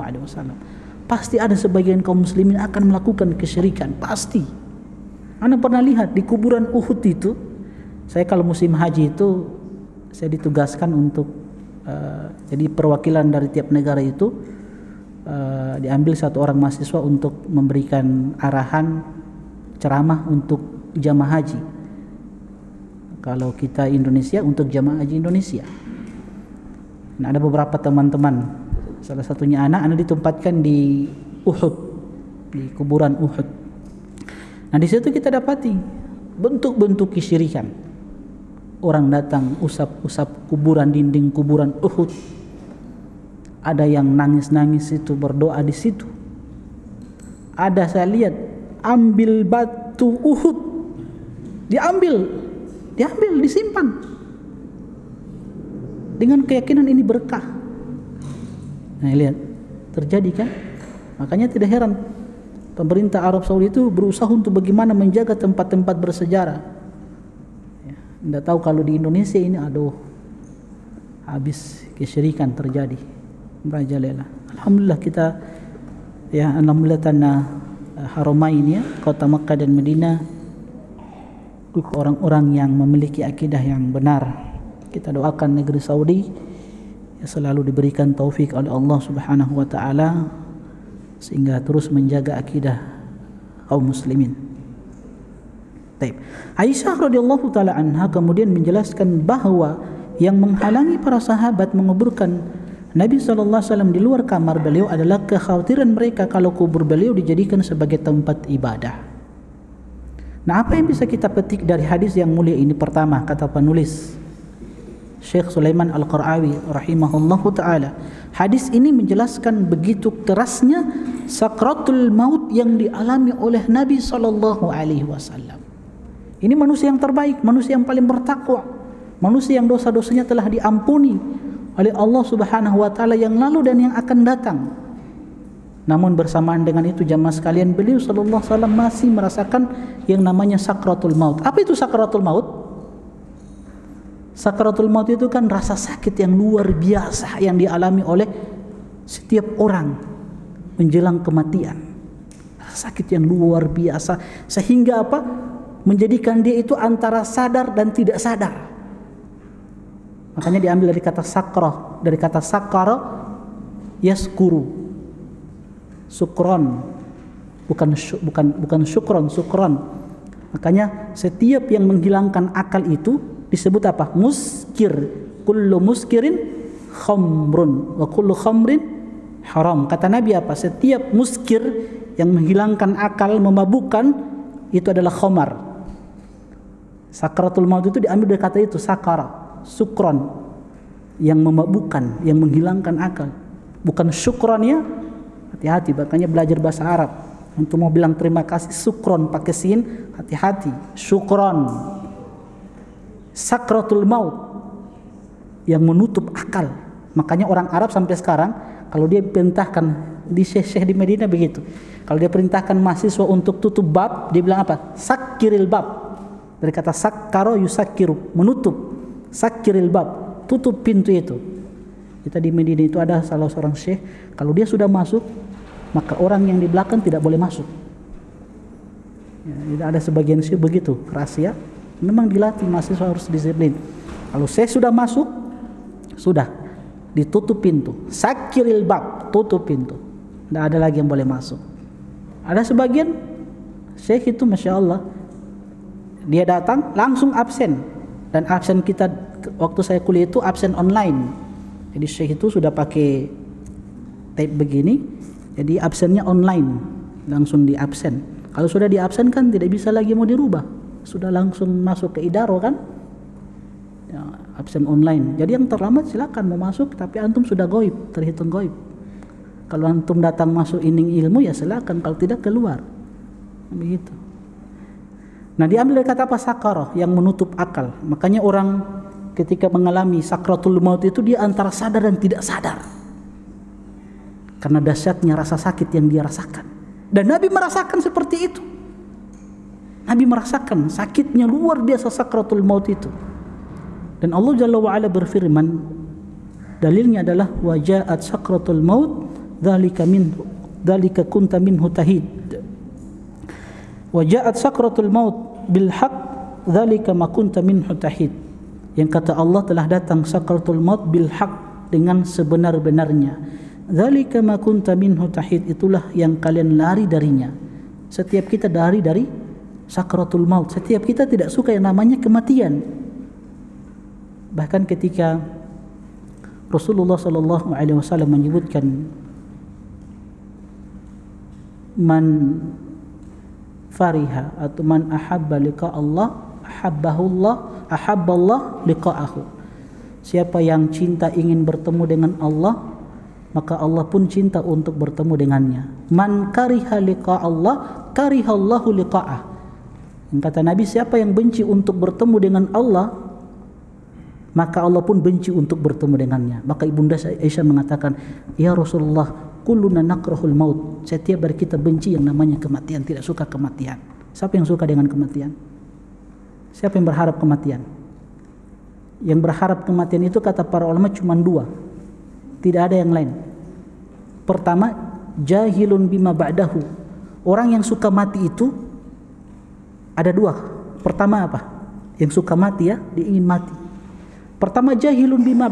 pasti ada sebagian kaum muslimin akan melakukan kesyirikan, pasti. Ana pernah lihat di kuburan Uhud itu. Saya kalau musim haji itu saya ditugaskan untuk jadi perwakilan dari tiap negara itu, diambil satu orang mahasiswa untuk memberikan arahan ceramah untuk jamaah haji. Kalau kita Indonesia, untuk jamaah haji Indonesia. Nah, ada beberapa teman-teman, salah satunya anak ditempatkan di Uhud, di kuburan Uhud. Nah, di situ kita dapati bentuk-bentuk kesyirikan. Orang datang usap-usap kuburan, dinding kuburan Uhud. Ada yang nangis-nangis itu, berdoa di situ. Ada saya lihat ambil batu Uhud, diambil, disimpan dengan keyakinan ini berkah. Nah, lihat terjadi kan? Makanya tidak heran pemerintah Arab Saudi itu berusaha untuk bagaimana menjaga tempat-tempat bersejarah. Tidak tahu kalau di Indonesia ini, aduh, habis kesyirikan terjadi, merajalela. Alhamdulillah kita, ya, alhamdulillah tanah Haramain ya, kota Makkah dan Madinah, orang-orang yang memiliki akidah yang benar. Kita doakan negeri Saudi ya, selalu diberikan taufik oleh Allah Subhanahu wa taala sehingga terus menjaga akidah kaum muslimin. Baik. Aisyah radhiyallahu taala anha kemudian menjelaskan bahwa yang menghalangi para sahabat menguburkan Nabi sallallahu alaihi wasallam di luar kamar beliau adalah kekhawatiran mereka kalau kubur beliau dijadikan sebagai tempat ibadah. Nah, apa yang bisa kita petik dari hadis yang mulia ini? Pertama, kata penulis Syekh Sulaiman Al-Qarawi rahimahullahu taala, hadis ini menjelaskan begitu kerasnya sakratul maut yang dialami oleh Nabi sallallahu alaihi wasallam. Ini manusia yang terbaik, manusia yang paling bertakwa, manusia yang dosa-dosanya telah diampuni oleh Allah Subhanahu wa taala yang lalu dan yang akan datang. Namun bersamaan dengan itu jamaah sekalian, beliau sallallahu alaihi wasallam masih merasakan yang namanya sakratul maut. Apa itu sakratul maut? Sakratul maut itu kan rasa sakit yang luar biasa yang dialami oleh setiap orang menjelang kematian. Rasa sakit yang luar biasa sehingga apa? Menjadikan dia itu antara sadar dan tidak sadar. Makanya diambil dari kata sakrah, dari kata sakara yaskuru, sukron, bukan syukron, sukron. Makanya setiap yang menghilangkan akal itu disebut apa? Muskir. Kullu muskirin khamrun wa kullu khamrin haram. Kata Nabi apa? Setiap muskir yang menghilangkan akal, memabukkan, itu adalah khamar. Sakratul maut itu diambil dari kata itu, sakara, sukron, yang memabukkan, yang menghilangkan akal. Bukan syukron ya. Hati-hati, makanya belajar bahasa Arab. Untuk mau bilang terima kasih, sukron pakai sin, hati-hati. Syukron. Sakratul maut yang menutup akal. Makanya orang Arab sampai sekarang kalau dia perintahkan di syekh di Madinah begitu. Kalau dia perintahkan mahasiswa untuk tutup bab, dia bilang apa? Sakiril bab. Dari kata sakkaro yusakiru, menutup. Sakiril bab, tutup pintu itu. Kita di Madinah itu ada salah seorang syekh, kalau dia sudah masuk, maka orang yang di belakang tidak boleh masuk. Ya, ada sebagian syekh begitu, rahasia. Memang dilatih mahasiswa harus disiplin. Kalau syekh sudah masuk, sudah ditutup pintu. Sakiril bab, tutup pintu. Tidak ada lagi yang boleh masuk. Ada sebagian syekh itu Masya Allah, dia datang langsung absen. Dan absen kita waktu saya kuliah itu absen online. Jadi syekh itu sudah pakai tape begini, jadi absennya online, langsung di absen. Kalau sudah di absen kan tidak bisa lagi mau dirubah, sudah langsung masuk ke idaro kan. Ya, absen online. Jadi yang terlambat silakan mau masuk, tapi antum sudah goib, terhitung goib. Kalau antum datang masuk ining ilmu ya silakan, kalau tidak keluar. Begitu. Nah, diambil dari kata apa? Sakarah, yang menutup akal. Makanya orang ketika mengalami sakratul maut itu dia antara sadar dan tidak sadar. Karena dahsyatnya rasa sakit yang dia rasakan. Dan Nabi merasakan seperti itu. Nabi merasakan sakitnya luar biasa sakratul maut itu. Dan Allah Jalla wa'ala berfirman, dalilnya adalah waja'at sakratul maut dzalika kunta minhu tahid. Waja'at sakratul maut bil haqq dzalika ma kunta minhu tahid. Yang kata Allah telah datang sakratul maut bil haqq, dengan sebenar-benarnya. Dzalika ma kunta minhu tahid, itulah yang kalian lari darinya. Setiap kita lari dari sakratul maut. Setiap kita tidak suka yang namanya kematian. Bahkan ketika Rasulullah sallallahu alaihi wasallam menyebutkan man fariha atau man ahabba liqa Allah ahabballah liqa'ahu. Siapa yang cinta ingin bertemu dengan Allah, maka Allah pun cinta untuk bertemu dengannya. Man kariha liqa Allah karihallahu liqa'ah. Yang kata Nabi, siapa yang benci untuk bertemu dengan Allah, maka Allah pun benci untuk bertemu dengannya. Maka Ibunda Aisyah mengatakan, ya Rasulullah, kulluna nakrahul maut. Setiap dari kita benci yang namanya kematian, tidak suka kematian. Siapa yang suka dengan kematian? Siapa yang berharap kematian? Yang berharap kematian itu kata para ulama cuma dua, tidak ada yang lain. Pertama, jahilun bima ba'dahu. Orang yang suka mati itu ada dua. Pertama apa? Yang suka mati ya, dia ingin mati. Pertama, jahilun bima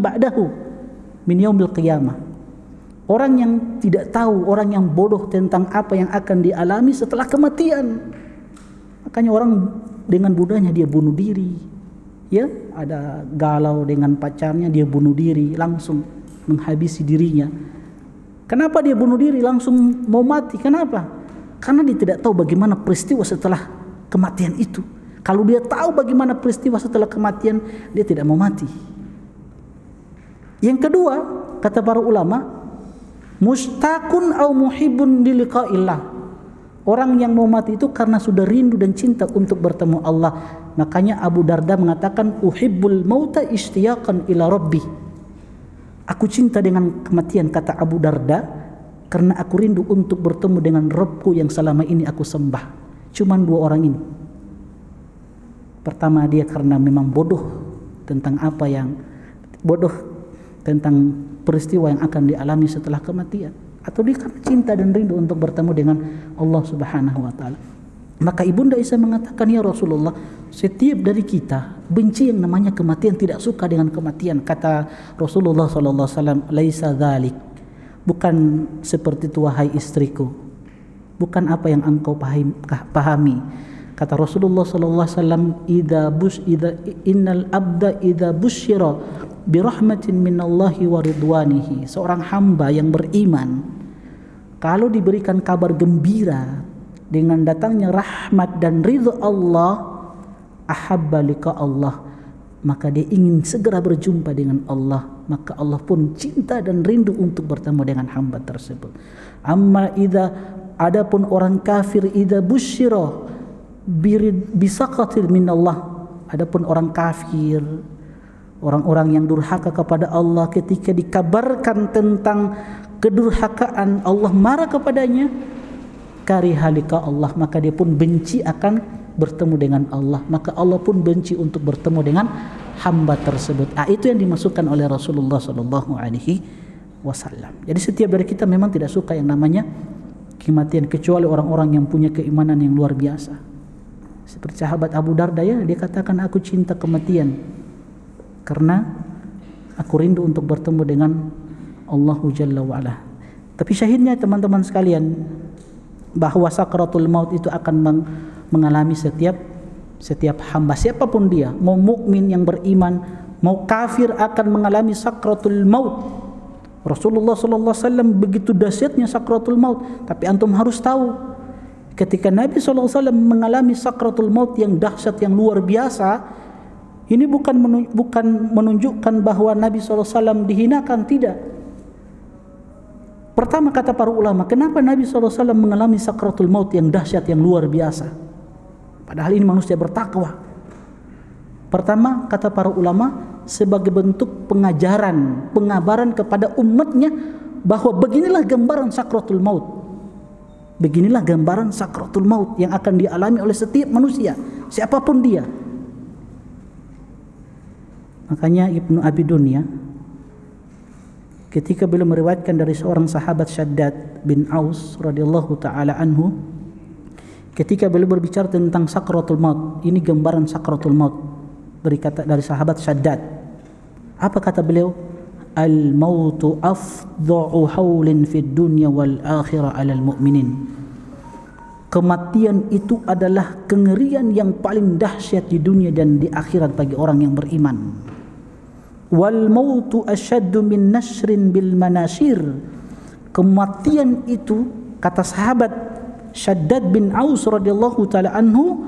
ba'dahu min yaumil qiyamah. Orang yang tidak tahu, orang yang bodoh tentang apa yang akan dialami setelah kematian. Makanya orang dengan mudahnya dia bunuh diri. Ya, ada galau dengan pacarnya, dia bunuh diri, langsung menghabisi dirinya. Kenapa dia bunuh diri, langsung mau mati? Kenapa? Karena dia tidak tahu bagaimana peristiwa setelah kematian itu. Kalau dia tahu bagaimana peristiwa setelah kematian, dia tidak mau mati. Yang kedua, kata para ulama, mustaqun au muhibbun liqa'illah. Orang yang mau mati itu karena sudah rindu dan cinta untuk bertemu Allah. Makanya Abu Darda mengatakan, uhibbul mauta ishtiyaqan ila rabbi. Aku cinta dengan kematian, kata Abu Darda, karena aku rindu untuk bertemu dengan Rabbku yang selama ini aku sembah. Cuman dua orang ini. Pertama, dia karena memang bodoh tentang peristiwa yang akan dialami setelah kematian, atau dia karena cinta dan rindu untuk bertemu dengan Allah Subhanahu wa taala. Maka Ibunda Aisyah mengatakan, ya Rasulullah, setiap dari kita benci yang namanya kematian, tidak suka dengan kematian. Kata Rasulullah sallallahu alaihi wasallam, laisa dzalik, bukan seperti itu wahai istriku, bukan apa yang engkau pahami. Kata Rasulullah sallallahu alaihi wasallam, innal abda idza busyira birahmatin minallahi wa ridwanihi. Seorang hamba yang beriman kalau diberikan kabar gembira dengan datangnya rahmat dan ridha Allah, ahabba liqa Allah, maka dia ingin segera berjumpa dengan Allah, maka Allah pun cinta dan rindu untuk bertemu dengan hamba tersebut. Amma adapun orang kafir idza busyira bisaqatil minallah, adapun orang kafir, orang-orang yang durhaka kepada Allah, ketika dikabarkan tentang kedurhakaan Allah marah kepadanya, karihalika Allah, maka dia pun benci akan bertemu dengan Allah, maka Allah pun benci untuk bertemu dengan hamba tersebut. Itu yang dimasukkan oleh Rasulullah sallallahu alaihi wasallam. Jadi setiap dari kita memang tidak suka yang namanya kematian, kecuali orang-orang yang punya keimanan yang luar biasa. Seperti sahabat Abu Darda, ya, dia katakan, aku cinta kematian karena aku rindu untuk bertemu dengan Allah Jalla wa'ala. Tapi syahidnya teman-teman sekalian, bahwa sakratul maut itu akan mengalami setiap hamba, siapapun dia, mau mukmin yang beriman, mau kafir, akan mengalami sakratul maut. Rasulullah sallallahu alaihi wasallam begitu dahsyatnya sakratul maut. Tapi antum harus tahu, ketika Nabi SAW mengalami sakratul maut yang dahsyat, yang luar biasa, ini bukan menunjukkan bahwa Nabi SAW dihinakan, tidak. Pertama kata para ulama, kenapa Nabi SAW mengalami sakratul maut yang dahsyat, yang luar biasa? Padahal ini manusia bertakwa. Pertama kata para ulama, sebagai bentuk pengajaran, pengabaran kepada umatnya bahwa beginilah gambaran sakratul maut. Beginilah gambaran sakratul maut yang akan dialami oleh setiap manusia, siapapun dia. Makanya Ibnu Abi Dunya ketika beliau meriwayatkan dari seorang sahabat Shaddad bin Aus radhiyallahu taala anhu, ketika beliau berbicara tentang sakratul maut, ini gambaran sakratul maut dari sahabat Shaddad. Apa kata beliau? Al-mautu afdha'u haulin fid dunya wal akhirah 'alal mu'minin. Kematian itu adalah kengerian yang paling dahsyat di dunia dan di akhirat bagi orang yang beriman. Wal mautu asyaddu min nasrin bil manashir. Kematian itu, kata sahabat Shaddad bin Aus radhiyallahu taala anhu,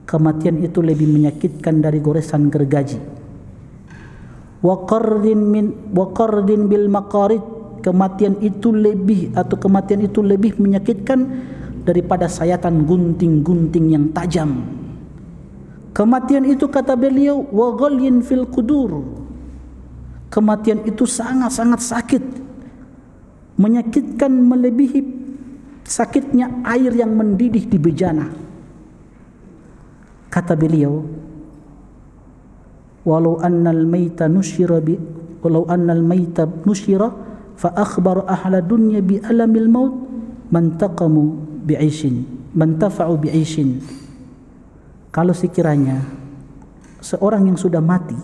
kematian itu lebih menyakitkan dari goresan gergaji. Wa qardin bil maqarid. Kematian itu lebih menyakitkan daripada sayatan gunting-gunting yang tajam. Kematian itu, kata beliau, wa ghalyin fil qudur. Kematian itu sangat-sangat sakit, menyakitkan melebihi sakitnya air yang mendidih di bejana. Kata beliau, walau annal maita nusyira fa akhbar ahla dunya bi alamil maut mantaqamu mantafa'u bi'ishin. Kalau sekiranya seorang yang sudah mati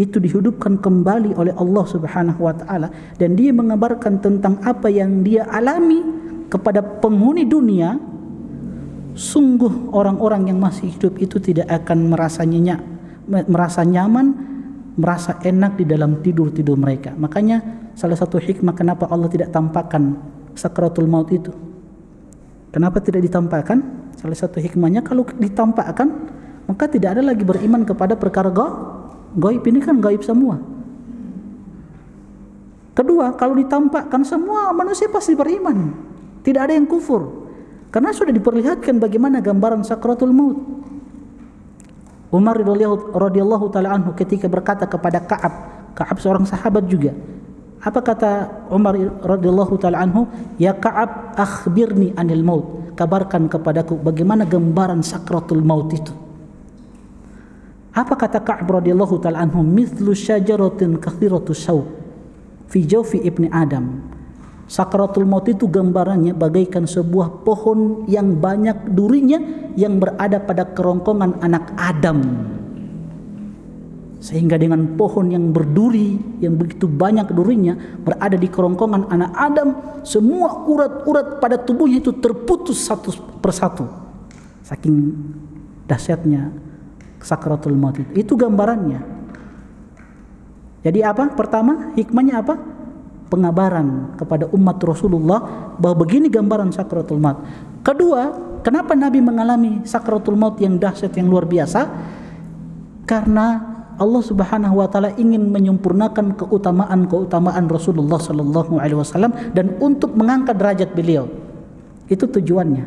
itu dihidupkan kembali oleh Allah Subhanahu wa taala dan dia mengabarkan tentang apa yang dia alami kepada penghuni dunia, sungguh orang-orang yang masih hidup itu tidak akan merasa nyenyak, merasa nyaman, merasa enak di dalam tidur-tidur mereka. Makanya salah satu hikmah kenapa Allah tidak tampakkan sakratul maut itu. Kenapa tidak ditampakkan? Salah satu hikmahnya, kalau ditampakkan maka tidak ada lagi beriman kepada perkara gaib. Ini kan gaib semua. Kedua, kalau ditampakkan semua manusia pasti beriman, tidak ada yang kufur, karena sudah diperlihatkan bagaimana gambaran sakratul maut. Umar radhiyallahu taala anhu ketika berkata kepada Ka'ab seorang sahabat juga. Apa kata Umar radhiyallahu taala anhu? Ya Ka'ab, akhbirni anil maut. Kabarkan kepadaku bagaimana gambaran sakratul maut itu. Apa kata Ka'ab radhiyallahu taala anhu? Mithlu syajaratin kathiratu syauq fi jawfi ibni Adam. Sakratul maut itu gambarannya bagaikan sebuah pohon yang banyak durinya yang berada pada kerongkongan anak Adam. Sehingga dengan pohon yang berduri, yang begitu banyak durinya berada di kerongkongan anak Adam, semua urat-urat pada tubuhnya itu terputus satu persatu. Saking dahsyatnya sakratul maut itu. Itu gambarannya. Jadi apa? Pertama, hikmahnya apa? Pengabaran kepada umat Rasulullah bahwa begini gambaran sakratul maut. Kedua, kenapa Nabi mengalami sakratul maut yang dahsyat, yang luar biasa? Karena Allah Subhanahu wa taala ingin menyempurnakan keutamaan Rasulullah sallallahu alaihi wasallam dan untuk mengangkat derajat beliau. Itu tujuannya.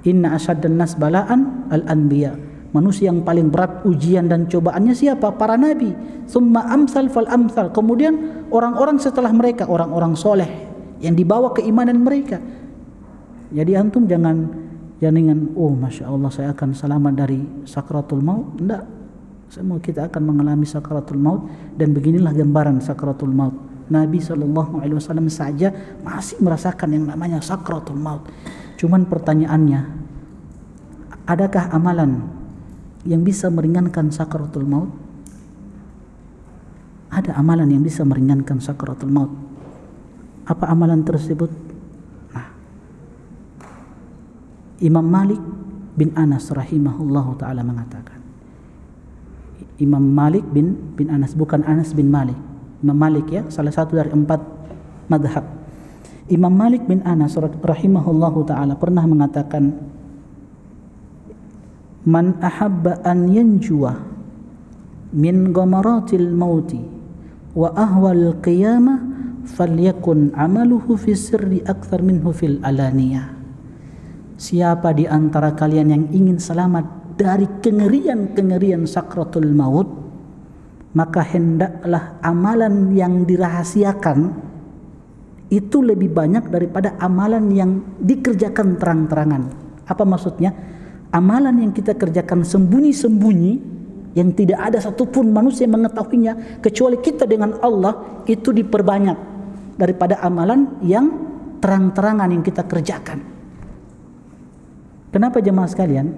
Inna asyaddan nas bala'an al-anbiya. Manusia yang paling berat ujian dan cobaannya siapa? Para nabi. Summa amsal fal amsal. Kemudian orang-orang setelah mereka, orang-orang soleh yang dibawa keimanan mereka. Jadi antum jangan oh masya Allah saya akan selamat dari sakratul maut. Enggak. Semua kita akan mengalami sakratul maut, dan beginilah gambaran sakratul maut. Nabi SAW saja masih merasakan yang namanya sakratul maut. Cuman pertanyaannya, adakah amalan yang bisa meringankan sakratul maut? Ada amalan yang bisa meringankan sakratul maut. Apa amalan tersebut? Nah, Imam Malik bin Anas rahimahullahu ta'ala mengatakan, Imam Malik bin Anas, bukan Anas bin Malik. Imam Malik ya, salah satu dari 4 madhab. Imam Malik bin Anas rahimahullahu ta'ala pernah mengatakan, man ahabba an yanjuwa min ghamaratil mauti wa ahwal qiyamah falyakun amaluhu fi sirri akthar minhu fil alaniyah. Siapa di antara kalian yang ingin selamat dari kengerian-kengerian sakratul maut, maka hendaklah amalan yang dirahasiakan itu lebih banyak daripada amalan yang dikerjakan terang-terangan. Apa maksudnya? Amalan yang kita kerjakan sembunyi-sembunyi, yang tidak ada satupun manusia yang mengetahuinya kecuali kita dengan Allah, itu diperbanyak daripada amalan yang terang-terangan yang kita kerjakan. Kenapa jemaah sekalian?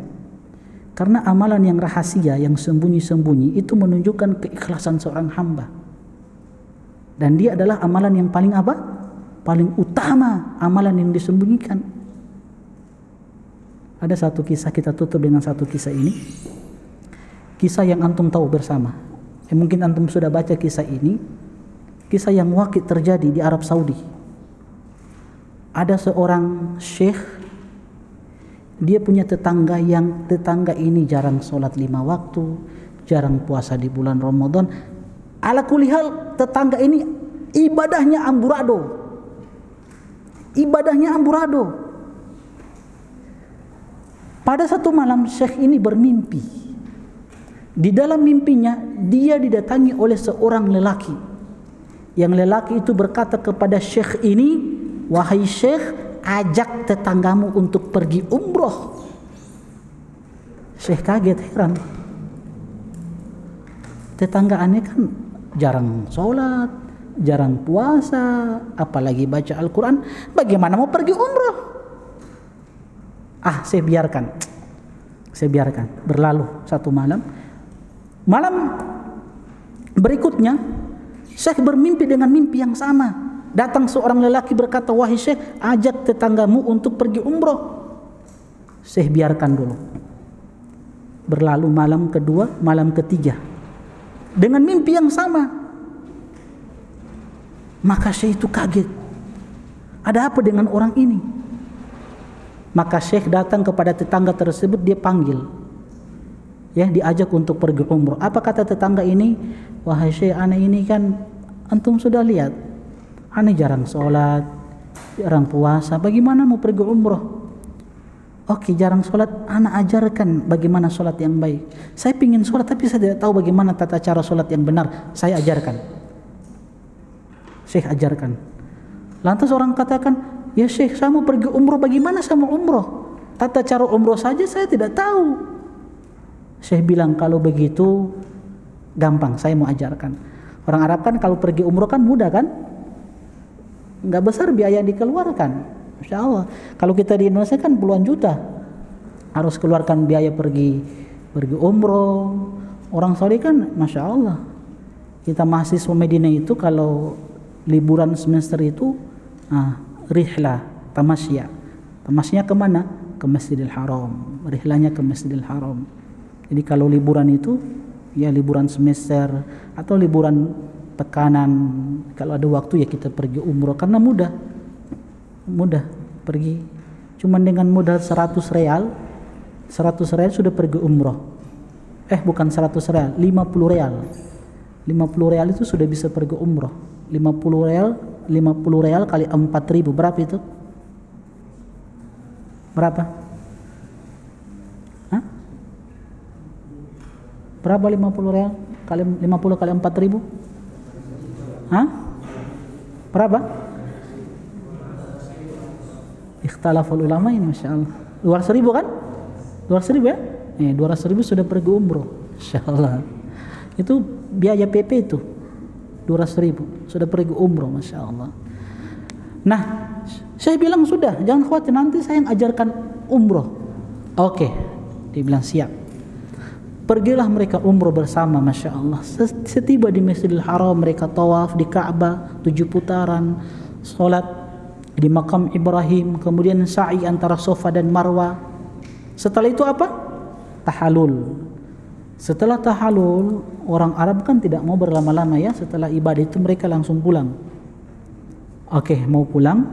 Karena amalan yang rahasia, yang sembunyi-sembunyi itu menunjukkan keikhlasan seorang hamba. Dan dia adalah amalan yang paling apa? Paling utama, amalan yang disembunyikan. Ada satu kisah, kita tutup dengan satu kisah ini. Kisah yang antum tahu bersama. Mungkin antum sudah baca kisah ini. Kisah yang wakil terjadi di Arab Saudi. Ada seorang syekh, dia punya tetangga yang tetangga ini jarang sholat 5 waktu, jarang puasa di bulan Ramadan. Ala kulli hal, tetangga ini ibadahnya amburadul. Ibadahnya amburadul. Pada satu malam syekh ini bermimpi. Di dalam mimpinya dia didatangi oleh seorang lelaki. Yang lelaki itu berkata kepada syekh ini, wahai syekh, ajak tetanggamu untuk pergi umroh. Syekh kaget, heran. Tetanggaannya kan jarang sholat, jarang puasa, apalagi baca Al-Quran, bagaimana mau pergi umroh? Saya biarkan. Berlalu satu malam. Malam berikutnya Syekh bermimpi dengan mimpi yang sama. Datang seorang lelaki berkata, wahai Syekh, ajak tetanggamu untuk pergi umroh. Syekh biarkan dulu. Berlalu malam kedua, malam ketiga, dengan mimpi yang sama. Maka Syekh itu kaget. Ada apa dengan orang ini? Maka Syekh datang kepada tetangga tersebut, dia panggil. Ya, diajak untuk pergi umroh. Apa kata tetangga ini? Wahai Syekh, ana ini kan antum sudah lihat, ana jarang sholat, jarang puasa, bagaimana mau pergi umroh? Oke, jarang sholat, ana ajarkan bagaimana sholat yang baik. Saya ingin sholat tapi saya tidak tahu bagaimana tata cara sholat yang benar. Saya ajarkan. Syekh ajarkan. Lantas orang katakan, ya Syekh, saya mau pergi umroh, bagaimana saya mau umroh? Tata cara umroh saja saya tidak tahu. Syekh bilang, kalau begitu gampang, saya mau ajarkan. Orang Arab kan kalau pergi umroh kan mudah kan? Nggak besar biaya dikeluarkan. Masya Allah. Kalau kita di Indonesia kan puluhan juta. Harus keluarkan biaya pergi umroh. Orang Saudi kan Masya Allah. Kita mahasiswa Medina itu kalau liburan semester itu rihlah, tamasya. Tamasya kemana? Ke Masjidil Haram. Rihlahnya ke Masjidil Haram. Jadi kalau liburan itu ya liburan semester atau liburan pekanan, kalau ada waktu ya kita pergi umroh karena mudah pergi. Cuman dengan modal 100 real sudah pergi umroh. Bukan 100 real, 50 real. 50 real itu sudah bisa pergi umroh. 50 real kali 4.000 berapa itu? Berapa? Berapa 50 real kali 50 kali 4.000? Berapa? Ikhtilaful ulama ini, Masya Allah. 200.000 kan? 200.000 ya? 200.000 sudah pergi umroh. Masya Allah. Itu biaya PP itu. 200.000 sudah pergi umroh, Masya Allah. Nah, saya bilang sudah, jangan khawatir, nanti saya yang ajarkan umroh. Oke, dia bilang siap. Pergilah mereka umroh bersama, Masya Allah. Setiba di Masjidil Haram, mereka tawaf di Ka'bah 7 putaran, sholat di makam Ibrahim, kemudian sa'i antara Safa dan Marwah. Setelah itu apa? Tahallul. Setelah tahallul, orang Arab kan tidak mau berlama-lama ya. Setelah ibadah itu mereka langsung pulang. Oke, mau pulang,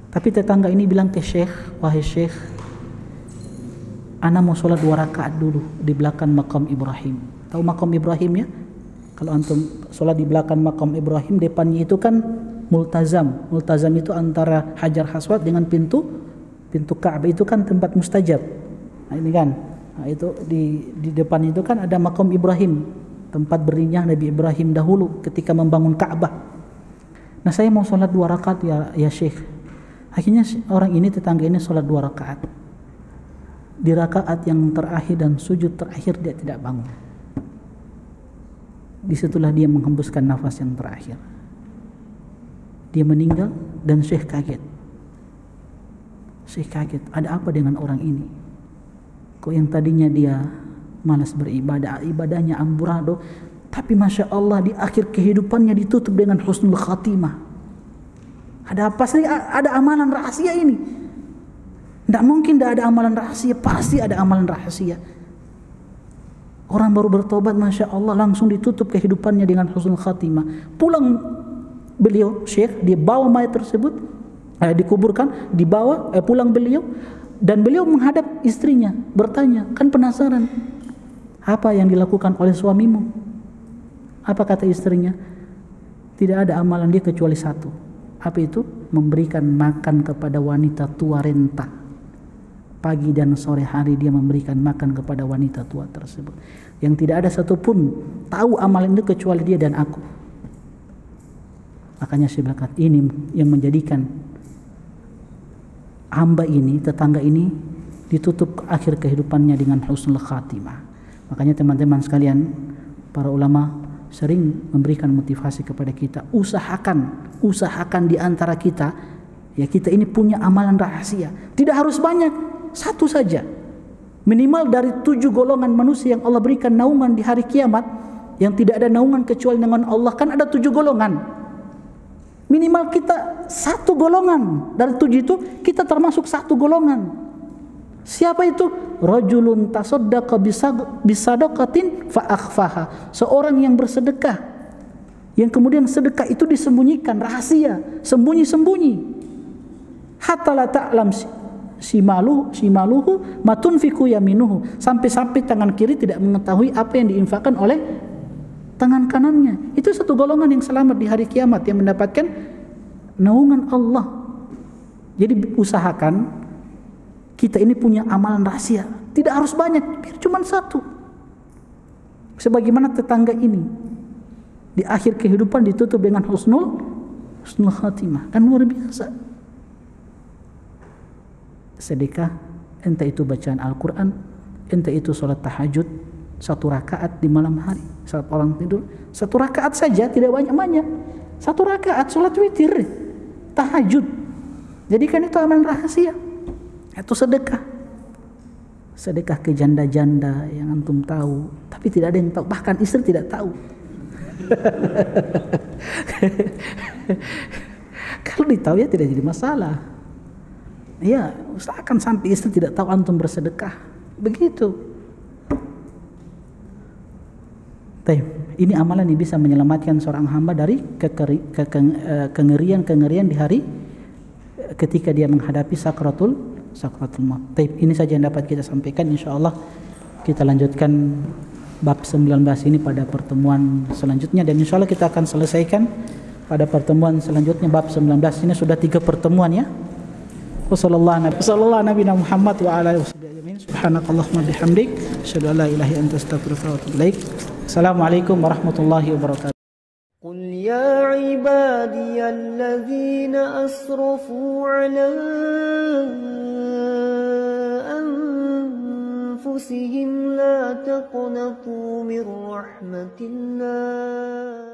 tapi tetangga ini bilang ke Syekh, wahai Syekh, ana mau sholat 2 rakaat dulu di belakang makam Ibrahim. Tahu makam Ibrahim ya? Kalau antum sholat di belakang makam Ibrahim, depannya itu kan multazam. Multazam itu antara Hajar Aswad dengan pintu Ka'bah, itu kan tempat mustajab. Nah ini kan, nah, itu di depan itu kan ada makam Ibrahim, tempat berdirinya Nabi Ibrahim dahulu ketika membangun Ka'bah. Nah saya mau sholat 2 rakaat ya Syekh. Akhirnya orang ini, tetangga ini sholat 2 rakaat. Di rakaat yang terakhir dan sujud terakhir dia tidak bangun. Disitulah dia menghembuskan nafas yang terakhir. Dia meninggal dan Syekh kaget. Syekh kaget, ada apa dengan orang ini? Kok yang tadinya dia malas beribadah, ibadahnya amburadul, tapi Masya Allah di akhir kehidupannya ditutup dengan husnul khatimah. Ada apa sih? Ada amalan rahasia ini. Tidak mungkin tidak ada amalan rahasia, pasti ada amalan rahasia. Orang baru bertobat, Masya Allah, langsung ditutup kehidupannya dengan husnul khatimah. Pulang beliau, Syekh, dia bawa mayat tersebut, dikuburkan, pulang beliau, dan beliau menghadap istrinya, bertanya, kan penasaran, apa yang dilakukan oleh suamimu? Apa kata istrinya? Tidak ada amalan dia kecuali satu. Apa itu? Memberikan makan kepada wanita tua renta. Pagi dan sore hari dia memberikan makan kepada wanita tua tersebut. Yang tidak ada satupun tahu amalan itu kecuali dia dan aku. Makanya saya bilang, ini yang menjadikan hamba ini, tetangga ini, ditutup akhir kehidupannya dengan husnul khatimah. Makanya teman-teman sekalian, para ulama sering memberikan motivasi kepada kita, usahakan di antara kita, ya kita ini punya amalan rahasia. Tidak harus banyak, satu saja. Minimal dari 7 golongan manusia yang Allah berikan naungan di hari kiamat, yang tidak ada naungan kecuali dengan Allah, kan ada 7 golongan. Minimal kita 1 golongan dari 7 itu, kita termasuk 1 golongan. Siapa itu? Rajulun tasaddaqa bisadaqatin fa akhfaha. Seorang yang bersedekah, yang kemudian sedekah itu disembunyikan, rahasia, sembunyi-sembunyi. Hatta la ta'lam shimaluhu ma tunfiqu yaminuhu. Sampai-sampai tangan kiri tidak mengetahui apa yang diinfakkan oleh tangan kanannya. Itu 1 golongan yang selamat di hari kiamat, yang mendapatkan naungan Allah. Jadi usahakan kita ini punya amalan rahasia. Tidak harus banyak, biar cuma 1. Sebagaimana tetangga ini, di akhir kehidupan ditutup dengan husnul khatimah. Kan luar biasa. Sedekah, entah itu bacaan Al-Quran, entah itu sholat tahajud, 1 rakaat di malam hari saat orang tidur, 1 rakaat saja, tidak banyak-banyak. 1 rakaat sholat witir, tahajud. Jadikan itu amalan rahasia. Itu sedekah ke janda-janda yang antum tahu, tapi tidak ada yang tahu, bahkan istri tidak tahu. Kalau ditahu ya tidak jadi masalah. Ya, usahakan sampai istri tidak tahu antum bersedekah. Begitu. Ini amalan yang bisa menyelamatkan seorang hamba dari kengerian di hari ketika dia menghadapi sakratul maut. Ini saja yang dapat kita sampaikan. Insyaallah kita lanjutkan bab 19 ini pada pertemuan selanjutnya, dan insyaallah kita akan selesaikan pada pertemuan selanjutnya bab 19. Ini sudah 3 pertemuan ya. Wassallallahu nabiyana Muhammad wa ala alihi wasallam. Subhanakallahumma bihamdik, asyhadu an la ilaha illa anta astaghfiruka wa atubu ilaik. Assalamualaikum warahmatullahi wabarakatuh. قل يا عبادي الذين أسرفوا على أنفسهم لا تقنطوا من رحمة الله